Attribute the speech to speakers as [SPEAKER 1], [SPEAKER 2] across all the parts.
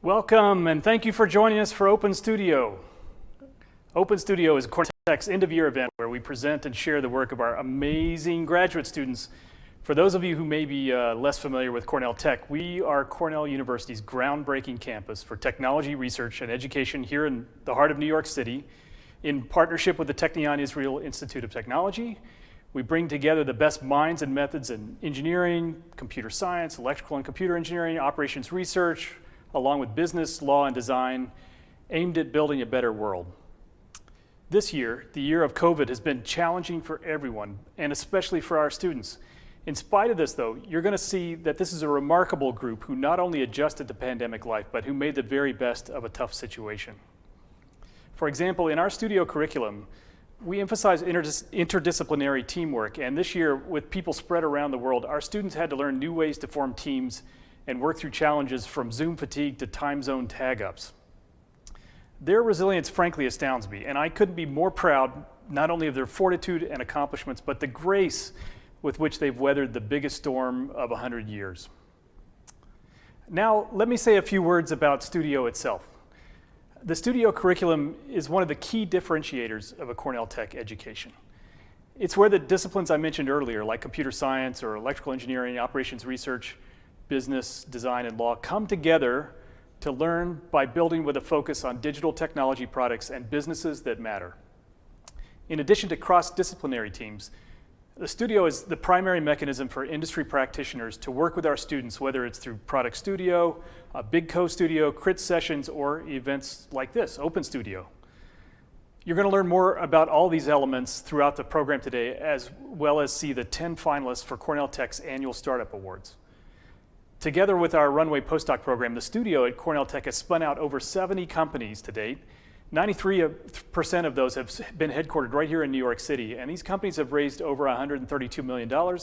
[SPEAKER 1] Welcome and thank you for joining us for Open Studio. Open Studio is Cornell Tech's end-of-year event where we present and share the work of our amazing graduate students. For those of you who may be less familiar with Cornell Tech, we are Cornell University's groundbreaking campus for technology research and education here in the heart of New York City. In partnership with the Technion Israel Institute of Technology, we bring together the best minds and methods in engineering, computer science, electrical and computer engineering, operations research, along with business, law, and design, aimed at building a better world. This year, the year of COVID, has been challenging for everyone, and especially for our students. In spite of this, though, you're going to see that this is a remarkable group who not only adjusted to pandemic life, but who made the very best of a tough situation. For example, in our studio curriculum, we emphasize interdisciplinary teamwork, and this year, with people spread around the world, our students had to learn new ways to form teams and work through challenges from Zoom fatigue to time zone tag-ups. Their resilience frankly astounds me, and I couldn't be more proud not only of their fortitude and accomplishments, but the grace with which they've weathered the biggest storm of 100 years. Now, let me say a few words about Studio itself. The Studio curriculum is one of the key differentiators of a Cornell Tech education. It's where the disciplines I mentioned earlier, like computer science or electrical engineering, operations research, business, design, and law, come together to learn by building with a focus on digital technology products and businesses that matter. In addition to cross-disciplinary teams, the Studio is the primary mechanism for industry practitioners to work with our students, whether it's through Product Studio, a Big Co-Studio, Crit Sessions, or events like this, Open Studio. You're going to learn more about all these elements throughout the program today, as well as see the 10 finalists for Cornell Tech's annual Startup Awards. Together with our Runway postdoc program, the Studio at Cornell Tech has spun out over 70 companies to date. 93% of those have been headquartered right here in New York City, and these companies have raised over $132 million.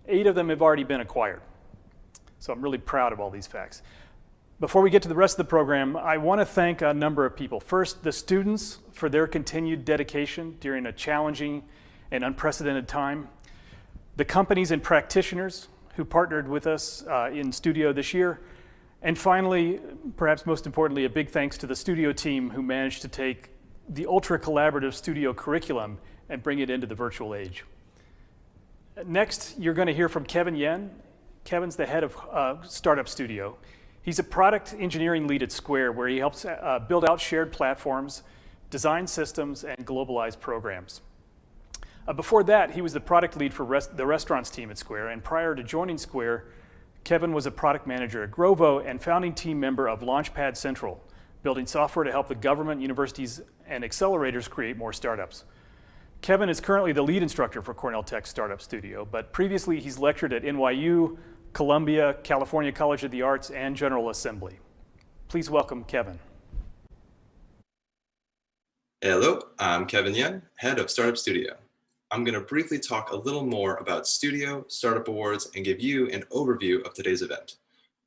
[SPEAKER 1] 8 of them have already been acquired. So I'm really proud of all these facts. Before we get to the rest of the program, I want to thank a number of people. First, the students for their continued dedication during a challenging and unprecedented time. The companies and practitioners who partnered with us in Studio this year. And finally, perhaps most importantly, a big thanks to the Studio team who managed to take the ultra-collaborative Studio curriculum and bring it into the virtual age. Next, you're going to hear from Kevin Yen. Kevin's the head of Startup Studio. He's a product engineering lead at Square, where he helps build out shared platforms, design systems, and globalize programs. Before that, he was the product lead for the restaurants team at Square, and prior to joining Square, Kevin was a product manager at Grovo and founding team member of Launchpad Central, building software to help the government, universities, and accelerators create more startups. Kevin is currently the lead instructor for Cornell Tech Startup Studio, but previously he's lectured at NYU, Columbia, California College of the Arts, and General Assembly. Please welcome Kevin.
[SPEAKER 2] Hello, I'm Kevin Yen, head of Startup Studio. I'm going to briefly talk a little more about Studio, Startup Awards, and give you an overview of today's event.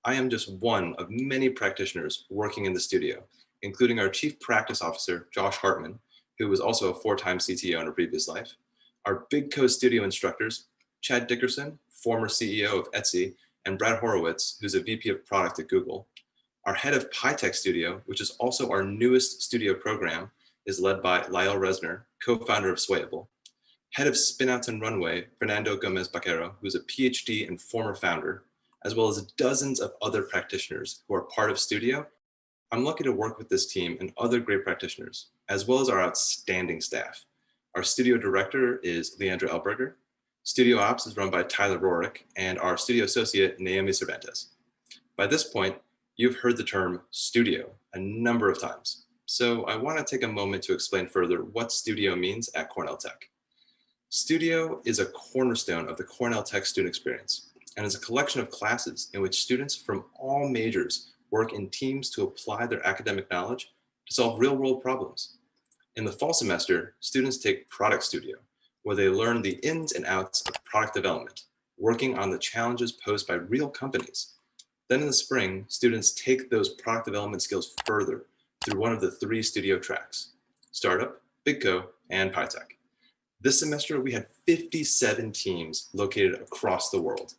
[SPEAKER 2] I am just one of many practitioners working in the Studio, including our Chief Practice Officer, Josh Hartman, who was also a 4-time CTO in a previous life, our Big Co-Studio instructors, Chad Dickerson, former CEO of Etsy, and Brad Horowitz, who's a VP of Product at Google. Our head of PyTech Studio, which is also our newest Studio program, is led by Lyle Resner, co-founder of Swayable. Head of Spinouts and Runway, Fernando Gomez-Baquero, who's a PhD and former founder, as well as dozens of other practitioners who are part of Studio. I'm lucky to work with this team and other great practitioners, as well as our outstanding staff. Our Studio director is Leandra Elberger. Studio Ops is run by Tyler Rorick, and our Studio associate, Naomi Cervantes. By this point, you've heard the term Studio a number of times. So I want to take a moment to explain further what Studio means at Cornell Tech. Studio is a cornerstone of the Cornell Tech student experience and is a collection of classes in which students from all majors work in teams to apply their academic knowledge to solve real-world problems. In the fall semester, students take Product Studio, where they learn the ins and outs of product development, working on the challenges posed by real companies. Then in the spring, students take those product development skills further through one of the 3 Studio tracks, Startup, Big Co, and PyTech. This semester, we had 57 teams located across the world.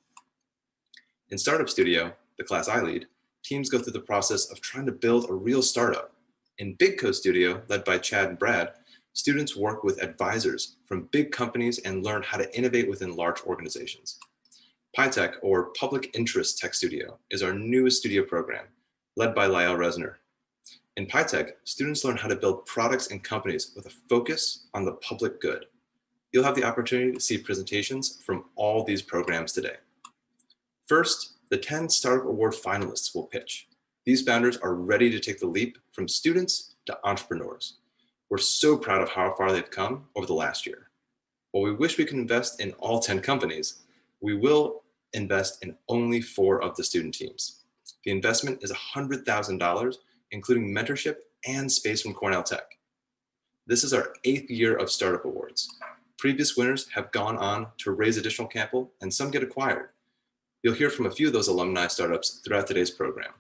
[SPEAKER 2] In Startup Studio, the class I lead, teams go through the process of trying to build a real startup. In Big Co Studio, led by Chad and Brad, students work with advisors from big companies and learn how to innovate within large organizations. PyTech, or Public Interest Tech Studio, is our newest studio program, led by Lyle Resner. In PyTech, students learn how to build products and companies with a focus on the public good. You'll have the opportunity to see presentations from all these programs today. First, the 10 Startup Award finalists will pitch. These founders are ready to take the leap from students to entrepreneurs. We're so proud of how far they've come over the last year. While we wish we could invest in all 10 companies, we will invest in only 4 of the student teams. The investment is $100,000, including mentorship and space from Cornell Tech. This is our 8th year of Startup Awards. Previous winners have gone on to raise additional capital, and some get acquired. You'll hear from a few of those alumni startups throughout today's program.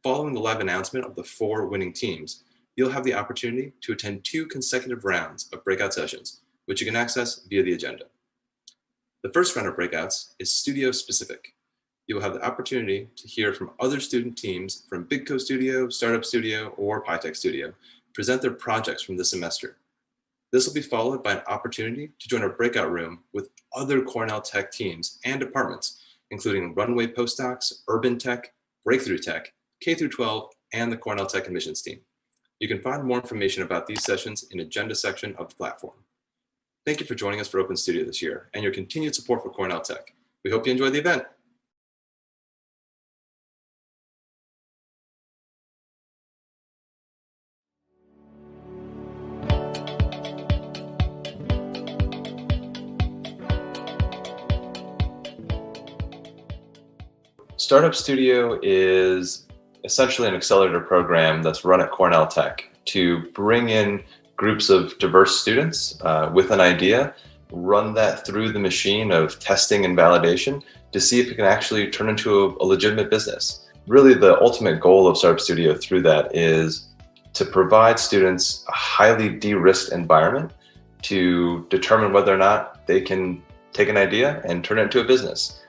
[SPEAKER 2] Following the live announcement of the 4 winning teams, you'll have the opportunity to attend 2 consecutive rounds of breakout sessions, which you can access via the agenda. The first round of breakouts is studio specific. You will have the opportunity to hear from other student teams from Big Co Studio, Startup Studio, or PyTech Studio present their projects from this semester. This will be followed by an opportunity to join a breakout room with other Cornell Tech teams and departments, including Runway Postdocs, Urban Tech, Breakthrough Tech, K-12, and the Cornell Tech admissions team. You can find more information about these sessions in the agenda section of the platform. Thank you for joining us for Open Studio this year and your continued support for Cornell Tech. We hope you enjoy the event. Startup Studio is essentially an accelerator program that's run at Cornell Tech to bring in groups of diverse students with an idea, run that through the machine of testing and validation to see if it can actually turn into a legitimate business. Really, the ultimate goal of Startup Studio through that is to provide students a highly de-risked environment to determine whether or not they can take an idea and turn it into a business.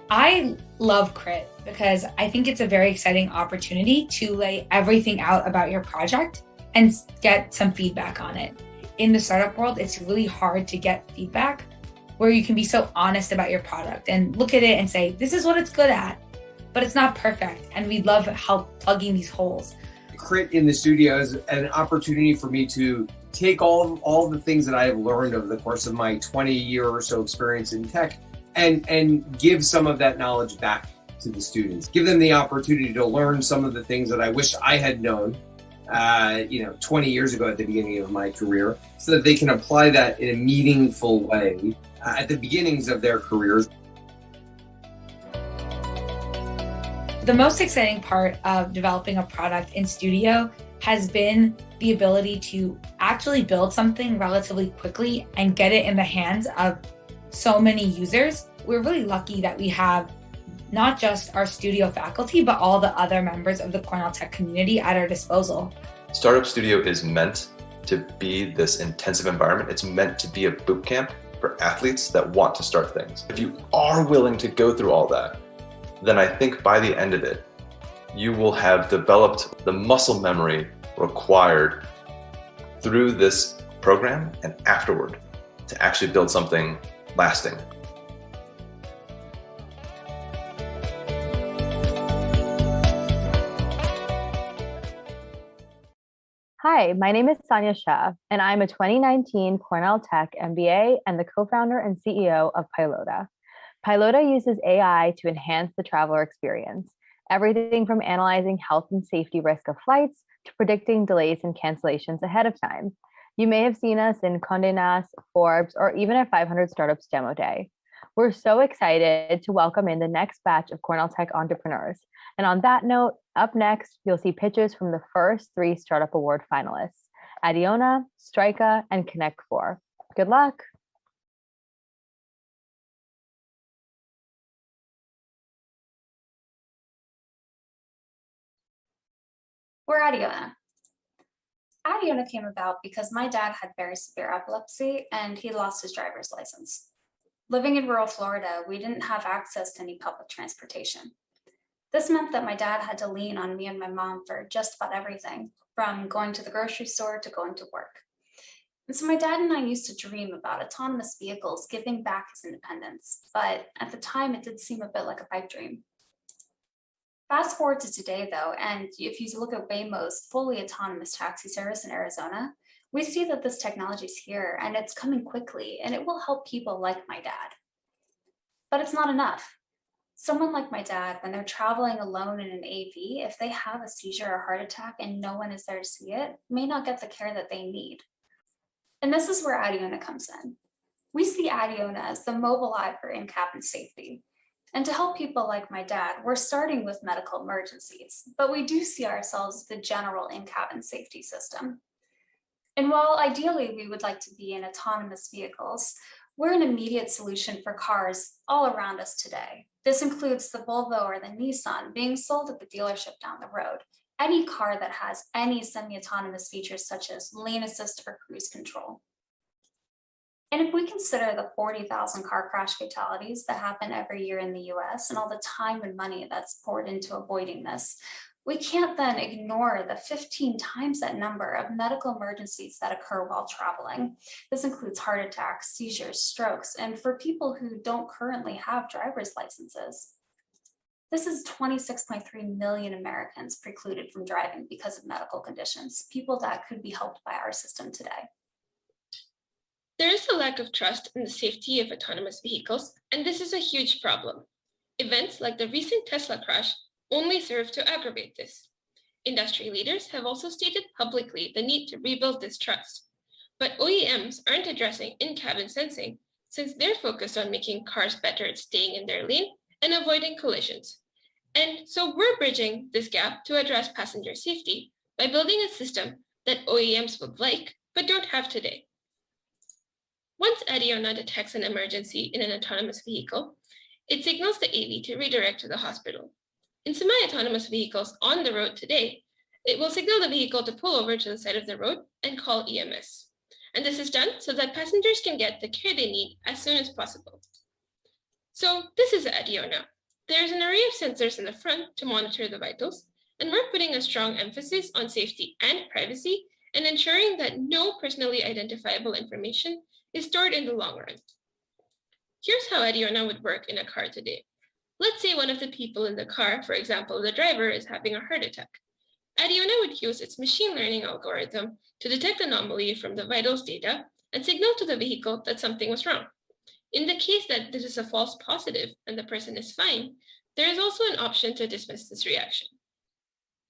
[SPEAKER 3] I love Crit because I think it's a very exciting opportunity to lay everything out about your project and get some feedback on it. In the startup world, it's really hard to get feedback where you can be so honest about your product and look at it and say, this is what it's good at, but it's not perfect. And we love help plugging these holes.
[SPEAKER 4] Crit in the studio is an opportunity for me to take all the things that I have learned over the course of my 20-year or so experience in tech and give some of that knowledge back to the students. Give them the opportunity to learn some of the things that I wish I had known 20 years ago at the beginning of my career, so that they can apply that in a meaningful way at the beginnings of their careers.
[SPEAKER 3] The most exciting part of developing a product in studio has been the ability to actually build something relatively quickly and get it in the hands of so many users. We're really lucky that we have not just our studio faculty, but all the other members of the Cornell Tech community at our disposal.
[SPEAKER 2] Startup Studio is meant to be this intensive environment. It's meant to be a boot camp for athletes that want to start things. If you are willing to go through all that, then I think by the end of it, you will have developed the muscle memory required through this program and afterward to actually build something lasting.
[SPEAKER 5] Hi, my name is Sanya Shah, and I'm a 2019 Cornell Tech MBA and the co-founder and CEO of Pilota. Pilota uses AI to enhance the traveler experience, everything from analyzing health and safety risk of flights to predicting delays and cancellations ahead of time. You may have seen us in Condé Nast, Forbes, or even at 500 Startups Demo Day. We're so excited to welcome in the next batch of Cornell Tech entrepreneurs. And on that note, up next, you'll see pitches from the first 3 Startup Award finalists, Adiona, Strika, and Connect4. Good luck.
[SPEAKER 6] We're Adiona. Adiona came about because my dad had very severe epilepsy and he lost his driver's license. Living in rural Florida, we didn't have access to any public transportation. This meant that my dad had to lean on me and my mom for just about everything, from going to the grocery store to going to work. And so my dad and I used to dream about autonomous vehicles giving back his independence, but at the time it did seem a bit like a pipe dream. Fast forward to today though, and if you look at Waymo's fully autonomous taxi service in Arizona, we see that this technology is here and it's coming quickly and it will help people like my dad. But it's not enough. Someone like my dad, when they're traveling alone in an AV, if they have a seizure or heart attack and no one is there to see it, may not get the care that they need. And this is where Adiona comes in. We see Adiona as the mobile eye for in-cabin safety. And to help people like my dad, we're starting with medical emergencies, but we do see ourselves as the general in-cabin safety system. And while ideally we would like to be in autonomous vehicles, we're an immediate solution for cars all around us today. This includes the Volvo or the Nissan being sold at the dealership down the road, any car that has any semi-autonomous features such as lane assist or cruise control. And if we consider the 40,000 car crash fatalities that happen every year in the US and all the time and money that's poured into avoiding this, we can't then ignore the 15 times that number of medical emergencies that occur while traveling. This includes heart attacks, seizures, strokes, and for people who don't currently have driver's licenses. This is 26.3 million Americans precluded from driving because of medical conditions, people that could be helped by our system today.
[SPEAKER 7] There is a lack of trust in the safety of autonomous vehicles, and this is a huge problem. Events like the recent Tesla crash only serve to aggravate this. Industry leaders have also stated publicly the need to rebuild this trust. But OEMs aren't addressing in-cabin sensing since they're focused on making cars better at staying in their lane and avoiding collisions. And so we're bridging this gap to address passenger safety by building a system that OEMs would like but don't have today. Once Adiona detects an emergency in an autonomous vehicle, it signals the AV to redirect to the hospital. In semi-autonomous vehicles on the road today, it will signal the vehicle to pull over to the side of the road and call EMS. And this is done so that passengers can get the care they need as soon as possible. So this is Adiona. There's an array of sensors in the front to monitor the vitals, and we're putting a strong emphasis on safety and privacy and ensuring that no personally identifiable information is stored in the long run. Here's how Adiona would work in a car today. Let's say one of the people in the car, for example, the driver, is having a heart attack. Adiona would use its machine learning algorithm to detect anomaly from the vitals data and signal to the vehicle that something was wrong. In the case that this is a false positive and the person is fine, there is also an option to dismiss this reaction.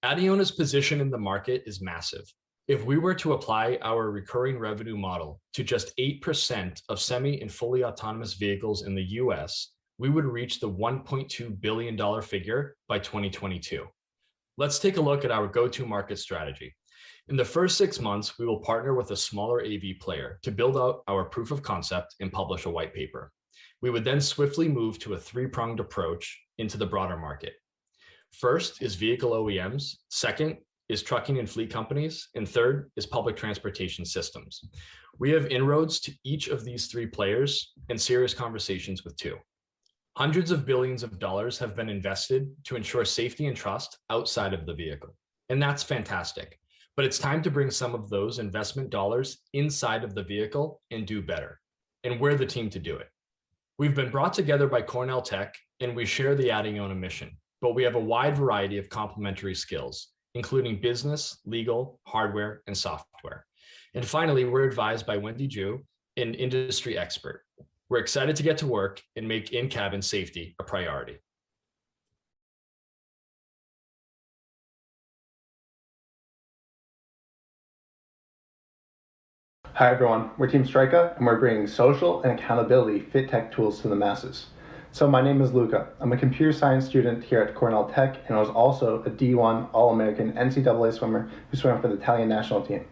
[SPEAKER 8] Adiona's position in the market is massive. If we were to apply our recurring revenue model to just 8% of semi and fully autonomous vehicles in the US, we would reach the $1.2 billion figure by 2022. Let's take a look at our go-to-market strategy. In the first 6 months, we will partner with a smaller AV player to build out our proof of concept and publish a white paper. We would then swiftly move to a three-pronged approach into the broader market. First is vehicle OEMs, second is trucking and fleet companies, and third is public transportation systems. We have inroads to each of these three players and serious conversations with two. Hundreds of billions of dollars have been invested to ensure safety and trust outside of the vehicle, and that's fantastic. But it's time to bring some of those investment dollars inside of the vehicle and do better, and we're the team to do it. We've been brought together by Cornell Tech, and we share the Adiona mission, but we have a wide variety of complementary skills, including business, legal, hardware, and software. And finally, we're advised by Wendy Ju, an industry expert. We're excited to get to work and make in-cabin safety a priority.
[SPEAKER 9] Hi everyone, we're Team Strika and we're bringing social and accountability fit tech tools to the masses. So my name is Luca. I'm a computer science student here at Cornell Tech, and I was also a D1 All-American NCAA swimmer who swam for the Italian national team.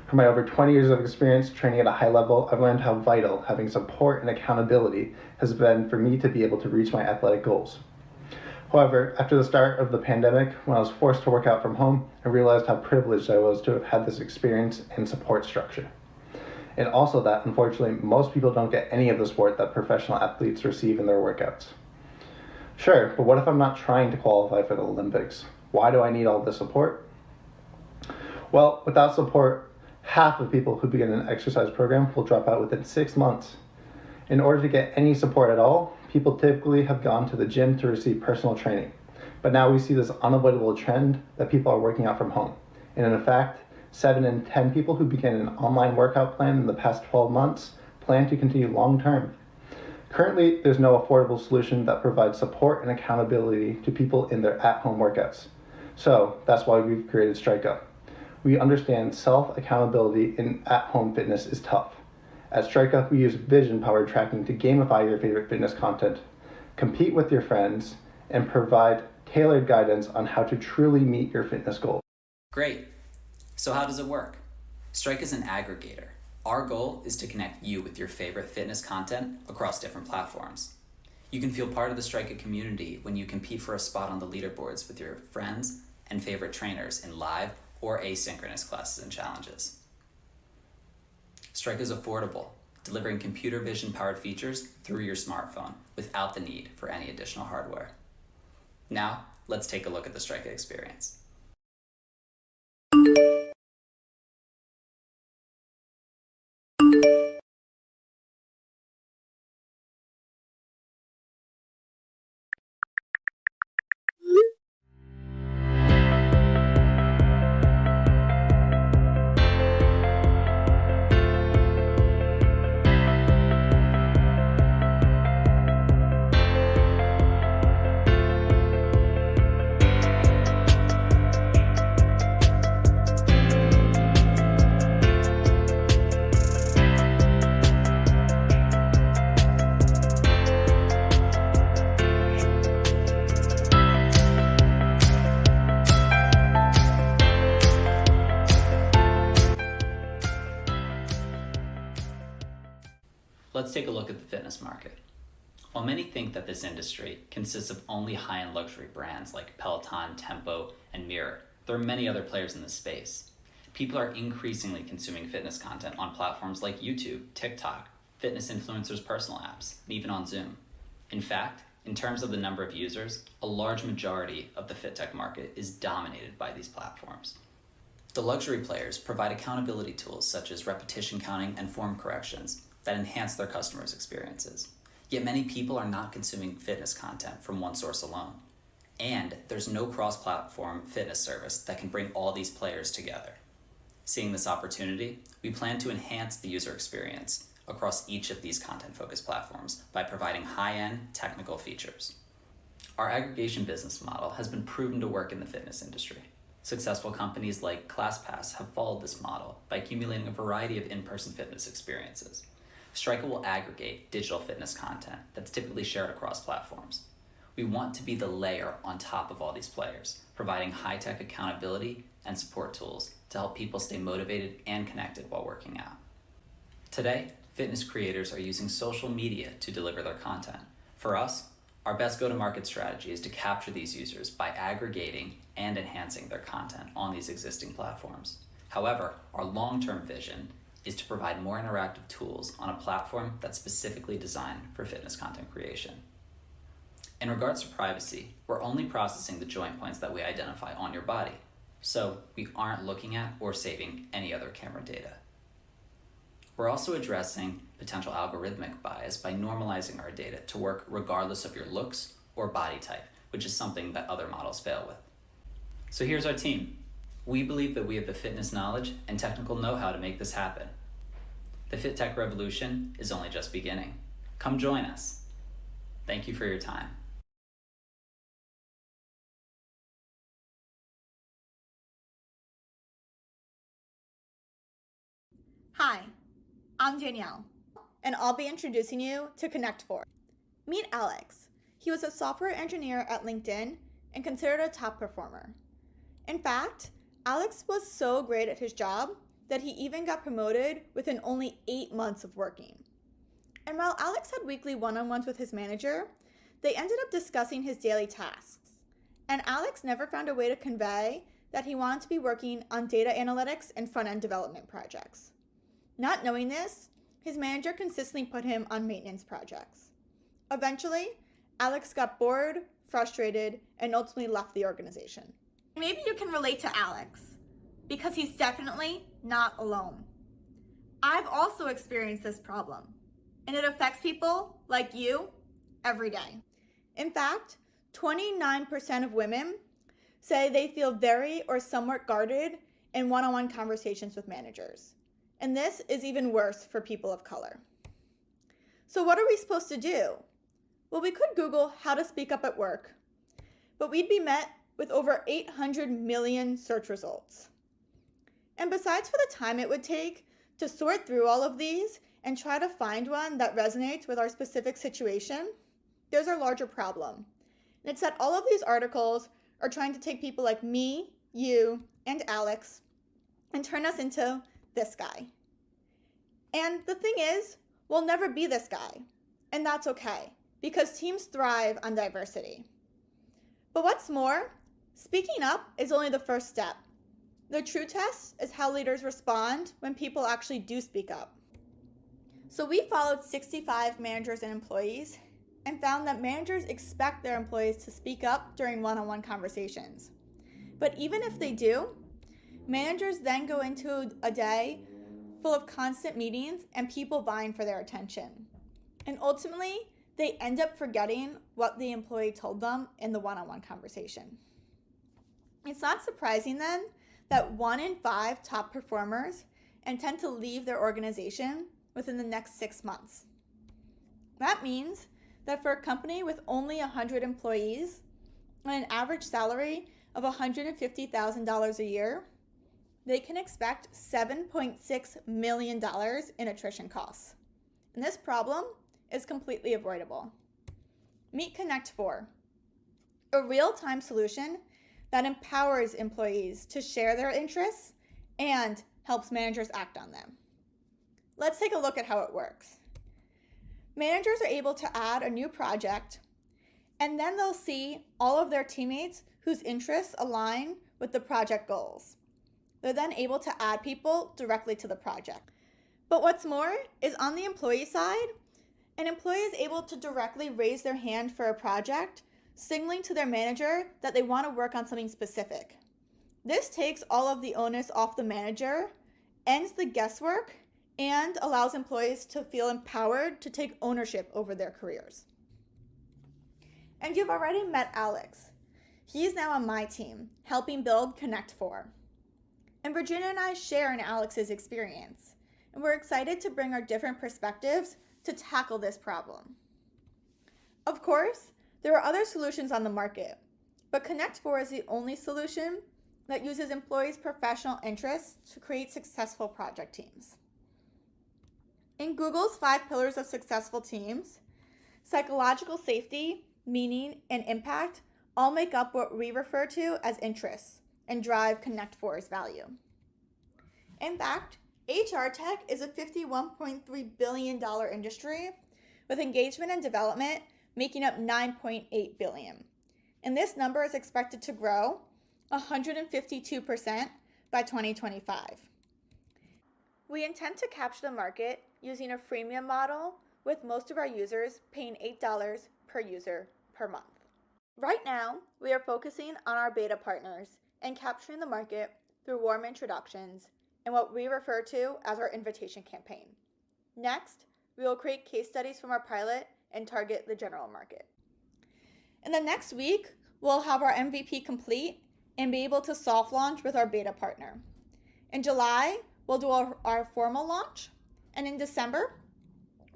[SPEAKER 9] For my over 20 years of experience training at a high level, I've learned how vital having support and accountability has been for me to be able to reach my athletic goals. However, after the start of the pandemic, when I was forced to work out from home, I realized how privileged I was to have had this experience and support structure. And also that, unfortunately, most people don't get any of the support that professional athletes receive in their workouts. Sure, but what if I'm not trying to qualify for the Olympics? Why do I need all this support? Well, without support, half of people who begin an exercise program will drop out within 6 months. In order to get any support at all, people typically have gone to the gym to receive personal training. But now we see this unavoidable trend that people are working out from home. And in fact, 7 in 10 people who begin an online workout plan in the past 12 months plan to continue long term. Currently, there's no affordable solution that provides support and accountability to people in their at-home workouts. So that's why we've created Strika. We understand self-accountability in at-home fitness is tough. At Strika, we use vision-powered tracking to gamify your favorite fitness content, compete with your friends, and provide tailored guidance on how to truly meet your fitness goals.
[SPEAKER 10] Great. So how does it work? Strika is an aggregator. Our goal is to connect you with your favorite fitness content across different platforms. You can feel part of the Strika community when you compete for a spot on the leaderboards with your friends and favorite trainers in live or asynchronous classes and challenges. Strika is affordable, delivering computer vision powered features through your smartphone without the need for any additional hardware. Now, let's take a look at the Strika experience. Let's take a look at the fitness market. While many think that this industry consists of only high-end luxury brands like Peloton, Tempo, and Mirror, there are many other players in this space. People are increasingly consuming fitness content on platforms like YouTube, TikTok, fitness influencers' personal apps, and even on Zoom. In fact, in terms of the number of users, a large majority of the fit tech market is dominated by these platforms. The luxury players provide accountability tools such as repetition counting and form corrections that enhance their customers' experiences. Yet many people are not consuming fitness content from one source alone. And there's no cross-platform fitness service that can bring all these players together. Seeing this opportunity, we plan to enhance the user experience across each of these content-focused platforms by providing high-end technical features. Our aggregation business model has been proven to work in the fitness industry. Successful companies like ClassPass have followed this model by accumulating a variety of in-person fitness experiences. Strika will aggregate digital fitness content that's typically shared across platforms. We want to be the layer on top of all these players, providing high-tech accountability and support tools to help people stay motivated and connected while working out. Today, fitness creators are using social media to deliver their content. For us, our best go-to-market strategy is to capture these users by aggregating and enhancing their content on these existing platforms. However, our long-term vision is to provide more interactive tools on a platform that's specifically designed for fitness content creation. In regards to privacy, we're only processing the joint points that we identify on your body, so we aren't looking at or saving any other camera data. We're also addressing potential algorithmic bias by normalizing our data to work regardless of your looks or body type, which is something that other models fail with. So here's our team. We believe that we have the fitness knowledge and technical know-how to make this happen. The fit tech revolution is only just beginning. Come join us. Thank you for your time.
[SPEAKER 11] Hi, I'm Danielle, and I'll be introducing you to Connect4. Meet Alex. He was a software engineer at LinkedIn and considered a top performer. In fact, Alex was so great at his job that he even got promoted within only 8 months of working. And while Alex had weekly one-on-ones with his manager, they ended up discussing his daily tasks, and Alex never found a way to convey that he wanted to be working on data analytics and front-end development projects. Not knowing this, his manager consistently put him on maintenance projects. Eventually, Alex got bored, frustrated, and ultimately left the organization. Maybe you can relate to Alex, because he's definitely not alone. I've also experienced this problem, and it affects people like you every day. In fact, 29% of women say they feel very or somewhat guarded in one-on-one conversations with managers. And this is even worse for people of color. So what are we supposed to do? Well, we could Google how to speak up at work, but we'd be met with over 800 million search results. And besides for the time it would take to sort through all of these and try to find one that resonates with our specific situation, there's our larger problem. And it's that all of these articles are trying to take people like me, you, and Alex and turn us into this guy. And the thing is, we'll never be this guy. And that's okay, because teams thrive on diversity. But what's more, speaking up is only the first step. The true test is how leaders respond when people actually do speak up. So we followed 65 managers and employees and found that managers expect their employees to speak up during one-on-one conversations. But even if they do, managers then go into a day full of constant meetings and people vying for their attention. And ultimately, they end up forgetting what the employee told them in the one-on-one conversation. It's not surprising then that 1 in 5 top performers intend to leave their organization within the next 6 months. That means that for a company with only 100 employees and an average salary of $150,000 a year, they can expect $7.6 million in attrition costs. And this problem is completely avoidable. Meet Connect 4, a real-time solution that empowers employees to share their interests and helps managers act on them. Let's take a look at how it works. Managers are able to add a new project, and then they'll see all of their teammates whose interests align with the project goals. They're then able to add people directly to the project. But what's more is on the employee side, an employee is able to directly raise their hand for a project, signaling to their manager that they want to work on something specific. This takes all of the onus off the manager, ends the guesswork, and allows employees to feel empowered to take ownership over their careers. And you've already met Alex. He's now on my team, helping build Connect 4. And Virginia and I share in Alex's experience, and we're excited to bring our different perspectives to tackle this problem. Of course, there are other solutions on the market, but Connect 4 is the only solution that uses employees' professional interests to create successful project teams. In Google's 5 pillars of successful teams, psychological safety, meaning, and impact all make up what we refer to as interests and drive Connect 4's value. In fact, HR tech is a $51.3 billion industry with engagement and development making up $9.8 billion. And this number is expected to grow 152% by 2025. We intend to capture the market using a freemium model, with most of our users paying $8 per user per month. Right now, we are focusing on our beta partners and capturing the market through warm introductions and what we refer to as our invitation campaign. Next, we will create case studies from our pilot and target the general market. In the next week, we'll have our MVP complete and be able to soft launch with our beta partner. In July, we'll do our formal launch, and in December,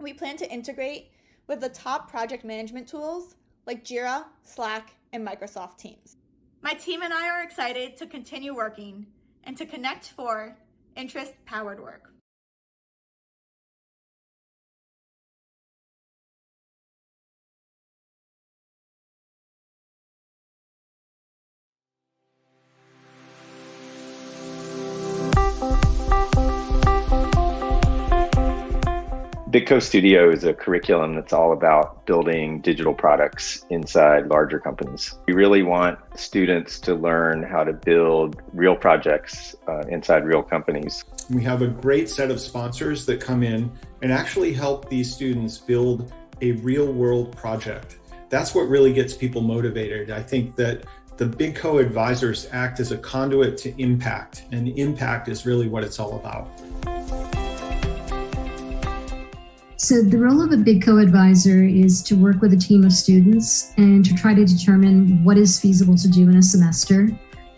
[SPEAKER 11] we plan to integrate with the top project management tools like Jira, Slack, and Microsoft Teams. My team and I are excited to continue working and to Connect 4 interest-powered work.
[SPEAKER 12] BigCo Studio is a curriculum that's all about building digital products inside larger companies. We really want students to learn how to build real projects inside real companies.
[SPEAKER 13] We have a great set of sponsors that come in and actually help these students build a real world project. That's what really gets people motivated. I think that the BigCo advisors act as a conduit to impact, and impact is really what it's all about.
[SPEAKER 14] So the role of a BigCo advisor is to work with a team of students and to try to determine what is feasible to do in a semester.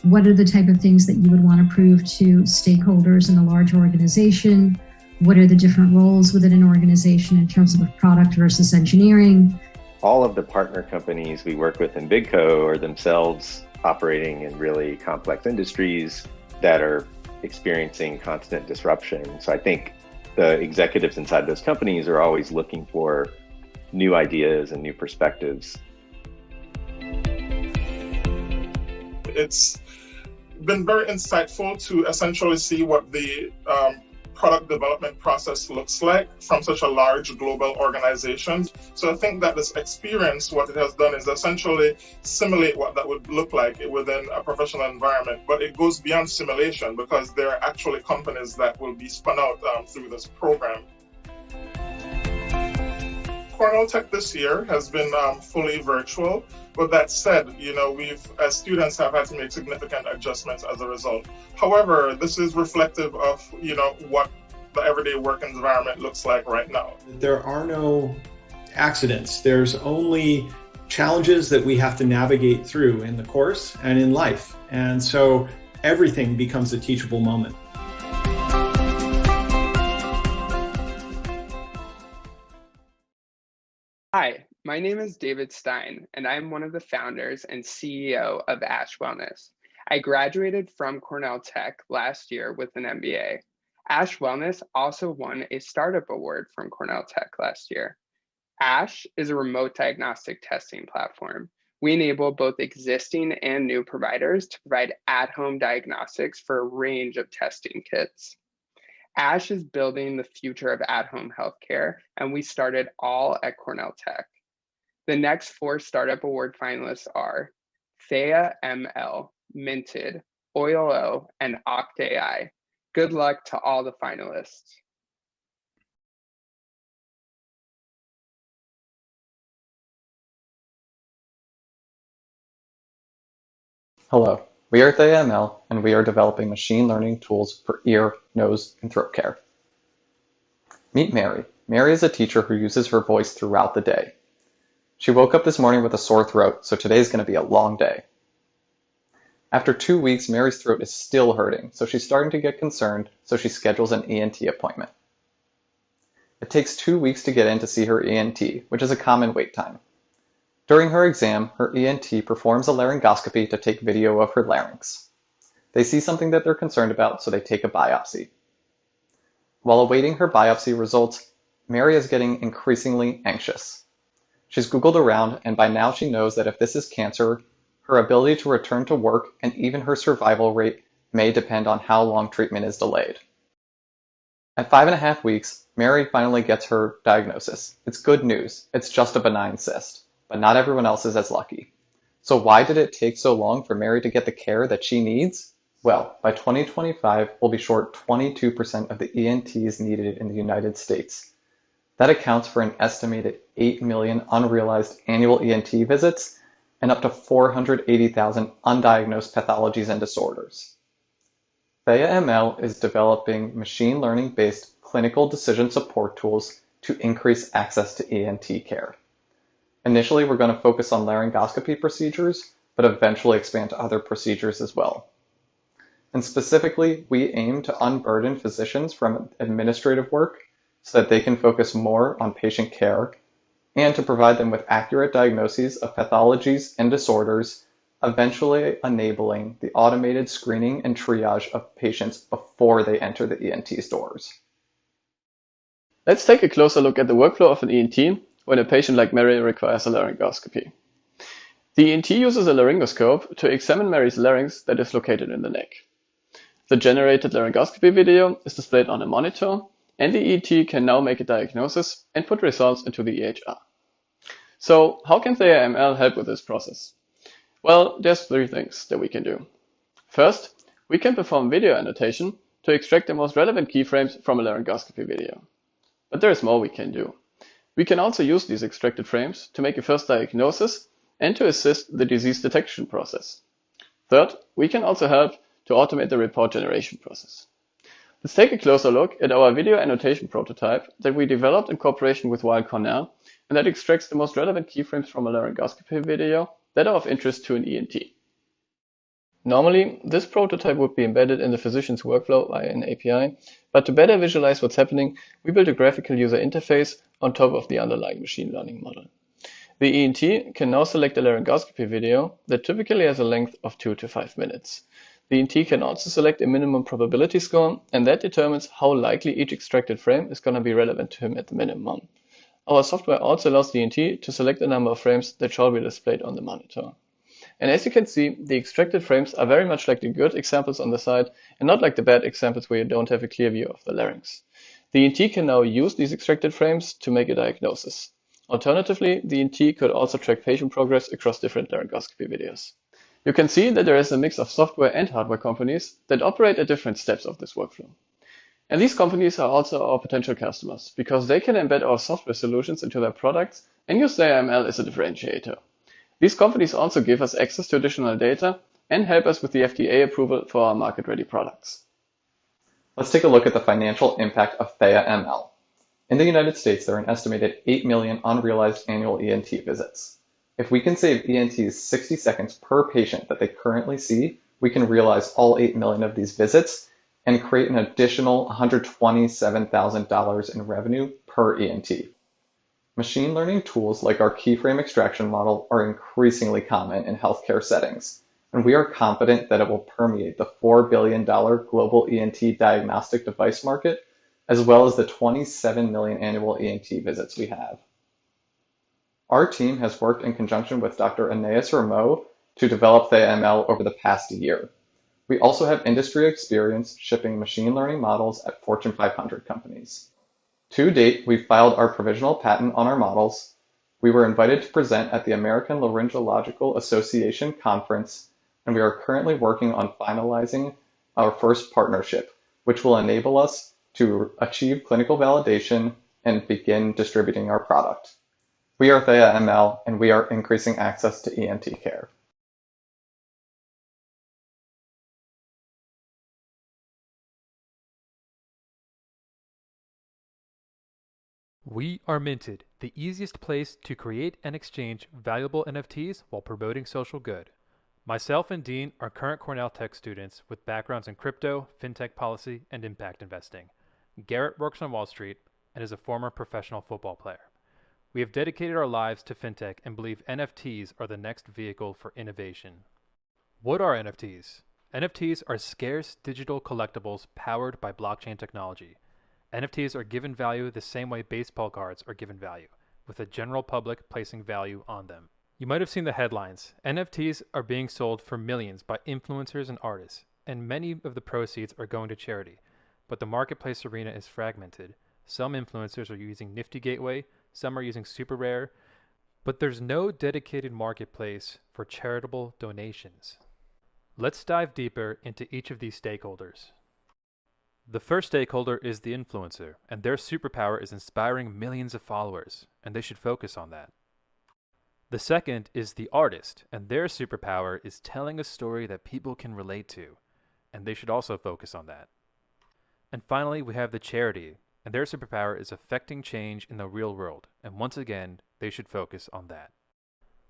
[SPEAKER 14] What are the type of things that you would want to prove to stakeholders in a large organization? What are the different roles within an organization in terms of product versus engineering?
[SPEAKER 12] All of the partner companies we work with in BigCo are themselves operating in really complex industries that are experiencing constant disruption. So I think the executives inside those companies are always looking for new ideas and new perspectives.
[SPEAKER 15] It's been very insightful to essentially see what the product development process looks like from such a large global organization. So I think that this experience, what it has done is essentially simulate what that would look like within a professional environment, but it goes beyond simulation because there are actually companies that will be spun out through this program. Cornell Tech this year has been fully virtual. With that said, we've, as students, have had to make significant adjustments as a result. However, this is reflective of, what the everyday work environment looks like right now.
[SPEAKER 13] There are no accidents. There's only challenges that we have to navigate through in the course and in life. And so everything becomes a teachable moment.
[SPEAKER 16] Hi, my name is David Stein, and I'm one of the founders and CEO of Ash Wellness. I graduated from Cornell Tech last year with an MBA. Ash Wellness also won a startup award from Cornell Tech last year. Ash is a remote diagnostic testing platform. We enable both existing and new providers to provide at-home diagnostics for a range of testing kits. Ash is building the future of at-home healthcare, and we started all at Cornell Tech. The next 4 startup award finalists are Thea ML, Minted, OilO, and OctAI. Good luck to all the finalists.
[SPEAKER 17] Hello, we are Thea ML, and we are developing machine learning tools for ear, nose, and throat care. Meet Mary. Mary is a teacher who uses her voice throughout the day. She woke up this morning with a sore throat, so today's going to be a long day. After 2 weeks, Mary's throat is still hurting, so she's starting to get concerned, so she schedules an ENT appointment. It takes 2 weeks to get in to see her ENT, which is a common wait time. During her exam, her ENT performs a laryngoscopy to take video of her larynx. They see something that they're concerned about, so they take a biopsy. While awaiting her biopsy results, Mary is getting increasingly anxious. She's Googled around, and by now she knows that if this is cancer, her ability to return to work and even her survival rate may depend on how long treatment is delayed. At 5.5 weeks, Mary finally gets her diagnosis. It's good news. It's just a benign cyst, but not everyone else is as lucky. So why did it take so long for Mary to get the care that she needs? Well, by 2025, we'll be short 22% of the ENTs needed in the United States. That accounts for an estimated 8 million unrealized annual ENT visits and up to 480,000 undiagnosed pathologies and disorders. Thea ML is developing machine learning-based clinical decision support tools to increase access to ENT care. Initially, we're going to focus on laryngoscopy procedures, but eventually expand to other procedures as well. And specifically, we aim to unburden physicians from administrative work so that they can focus more on patient care and to provide them with accurate diagnoses of pathologies and disorders, eventually enabling the automated screening and triage of patients before they enter the ENT's doors.
[SPEAKER 18] Let's take a closer look at the workflow of an ENT when a patient like Mary requires a laryngoscopy. The ENT uses a laryngoscope to examine Mary's larynx that is located in the neck. The generated laryngoscopy video is displayed on a monitor, and the ENT can now make a diagnosis and put results into the EHR. So how can Theia ML help with this process? Well, there's 3 things that we can do. First, we can perform video annotation to extract the most relevant keyframes from a laryngoscopy video. But there is more we can do. We can also use these extracted frames to make a first diagnosis and to assist the disease detection process. Third, we can also help to automate the report generation process. Let's take a closer look at our video annotation prototype that we developed in cooperation with Weill Cornell and that extracts the most relevant keyframes from a laryngoscopy video that are of interest to an ENT. Normally, this prototype would be embedded in the physician's workflow via an API, but to better visualize what's happening, we built a graphical user interface on top of the underlying machine learning model. The ENT can now select a laryngoscopy video that typically has a length of 2 to 5 minutes. The ENT can also select a minimum probability score, and that determines how likely each extracted frame is going to be relevant to him at the minimum. Our software also allows the ENT to select a number of frames that shall be displayed on the monitor. And as you can see, the extracted frames are very much like the good examples on the side and not like the bad examples where you don't have a clear view of the larynx. The ENT can now use these extracted frames to make a diagnosis. Alternatively, the ENT could also track patient progress across different laryngoscopy videos. You can see that there is a mix of software and hardware companies that operate at different steps of this workflow. And these companies are also our potential customers because they can embed our software solutions into their products and use their ML as a differentiator. These companies also give us access to additional data and help us with the FDA approval for our market-ready products.
[SPEAKER 17] Let's take a look at the financial impact of Theia ML. In the United States, there are an estimated 8 million unrealized annual ENT visits. If we can save ENTs 60 seconds per patient that they currently see, we can realize all 8 million of these visits and create an additional $127,000 in revenue per ENT. Machine learning tools like our keyframe extraction model are increasingly common in healthcare settings, and we are confident that it will permeate the $4 billion global ENT diagnostic device market, as well as the 27 million annual ENT visits we have. Our team has worked in conjunction with Dr. Aeneas Rameau to develop the ML over the past year. We also have industry experience shipping machine learning models at Fortune 500 companies. To date, we've filed our provisional patent on our models. We were invited to present at the American Laryngological Association conference, and we are currently working on finalizing our first partnership, which will enable us to achieve clinical validation and begin distributing our product. We are Theia ML, and we are increasing access to ENT care.
[SPEAKER 19] We are Minted, the easiest place to create and exchange valuable NFTs while promoting social good. Myself and Dean are current Cornell Tech students with backgrounds in crypto, fintech policy, and impact investing. Garrett works on Wall Street and is a former professional football player. We have dedicated our lives to fintech and believe NFTs are the next vehicle for innovation. What are NFTs? NFTs are scarce digital collectibles powered by blockchain technology. NFTs are given value the same way baseball cards are given value, with the general public placing value on them. You might have seen the headlines. NFTs are being sold for millions by influencers and artists, and many of the proceeds are going to charity. But the marketplace arena is fragmented. Some influencers are using Nifty Gateway, some are using Super Rare, but there's no dedicated marketplace for charitable donations. Let's dive deeper into each of these stakeholders. The first stakeholder is the influencer, and their superpower is inspiring millions of followers, and they should focus on that. The second is the artist, and their superpower is telling a story that people can relate to, and they should also focus on that. And finally, we have the charity, and their superpower is affecting change in the real world, and once again, they should focus on that.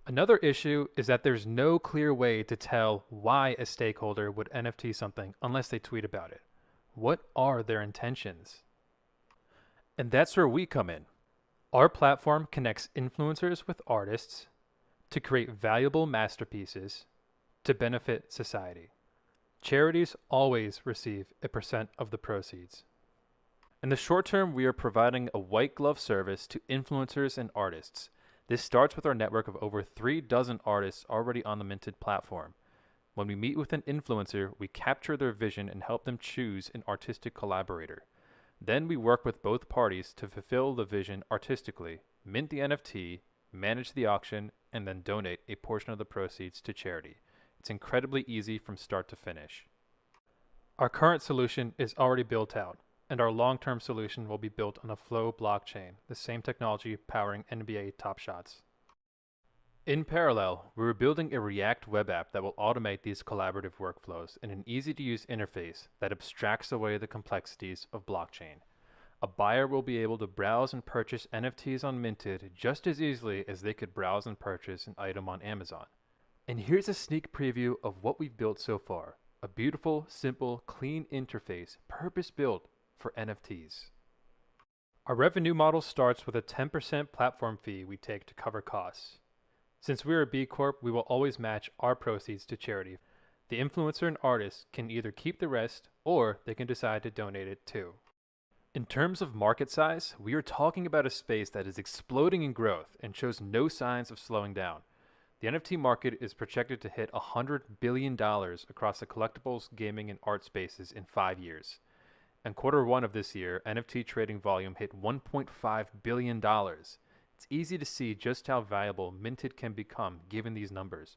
[SPEAKER 19] Another issue is that there's no clear way to tell why a stakeholder would NFT something unless they tweet about it. What are their intentions? And that's where we come in. Our platform connects influencers with artists to create valuable masterpieces to benefit society. Charities always receive a % of the proceeds. In the short term, we are providing a white glove service to influencers and artists. This starts with our network of over 3 dozen artists already on the Minted platform. When we meet with an influencer, we capture their vision and help them choose an artistic collaborator. Then we work with both parties to fulfill the vision artistically, mint the NFT, manage the auction, and then donate a portion of the proceeds to charity. It's incredibly easy from start to finish. Our current solution is already built out, and our long-term solution will be built on a Flow blockchain, the same technology powering NBA Top Shots. In parallel, we were building a React web app that will automate these collaborative workflows in an easy-to-use interface that abstracts away the complexities of blockchain. A buyer will be able to browse and purchase NFTs on Minted just as easily as they could browse and purchase an item on Amazon. And here's a sneak preview of what we've built so far. A beautiful, simple, clean interface purpose-built for NFTs. Our revenue model starts with a 10% platform fee we take to cover costs. Since we're a B Corp, we will always match our proceeds to charity. The influencer and artist can either keep the rest or they can decide to donate it too. In terms of market size, we are talking about a space that is exploding in growth and shows no signs of slowing down. The NFT market is projected to hit $100 billion across the collectibles, gaming, and art spaces in 5 years. In Q1 of this year, NFT trading volume hit $1.5 billion. It's easy to see just how valuable Minted can become given these numbers.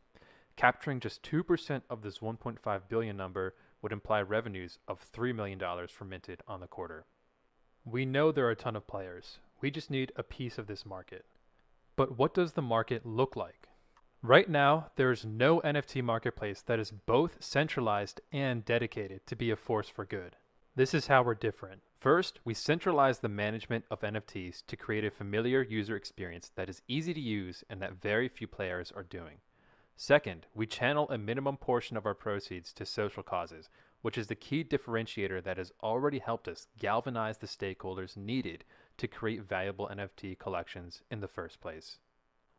[SPEAKER 19] Capturing just 2% of this 1.5 billion number would imply revenues of $3 million for Minted on the quarter. We know there are a ton of players. We just need a piece of this market. But what does the market look like? Right now, there is no NFT marketplace that is both centralized and dedicated to be a force for good. This is how we're different. First, we centralize the management of NFTs to create a familiar user experience that is easy to use and that very few players are doing. Second, we channel a minimum portion of our proceeds to social causes, which is the key differentiator that has already helped us galvanize the stakeholders needed to create valuable NFT collections in the first place.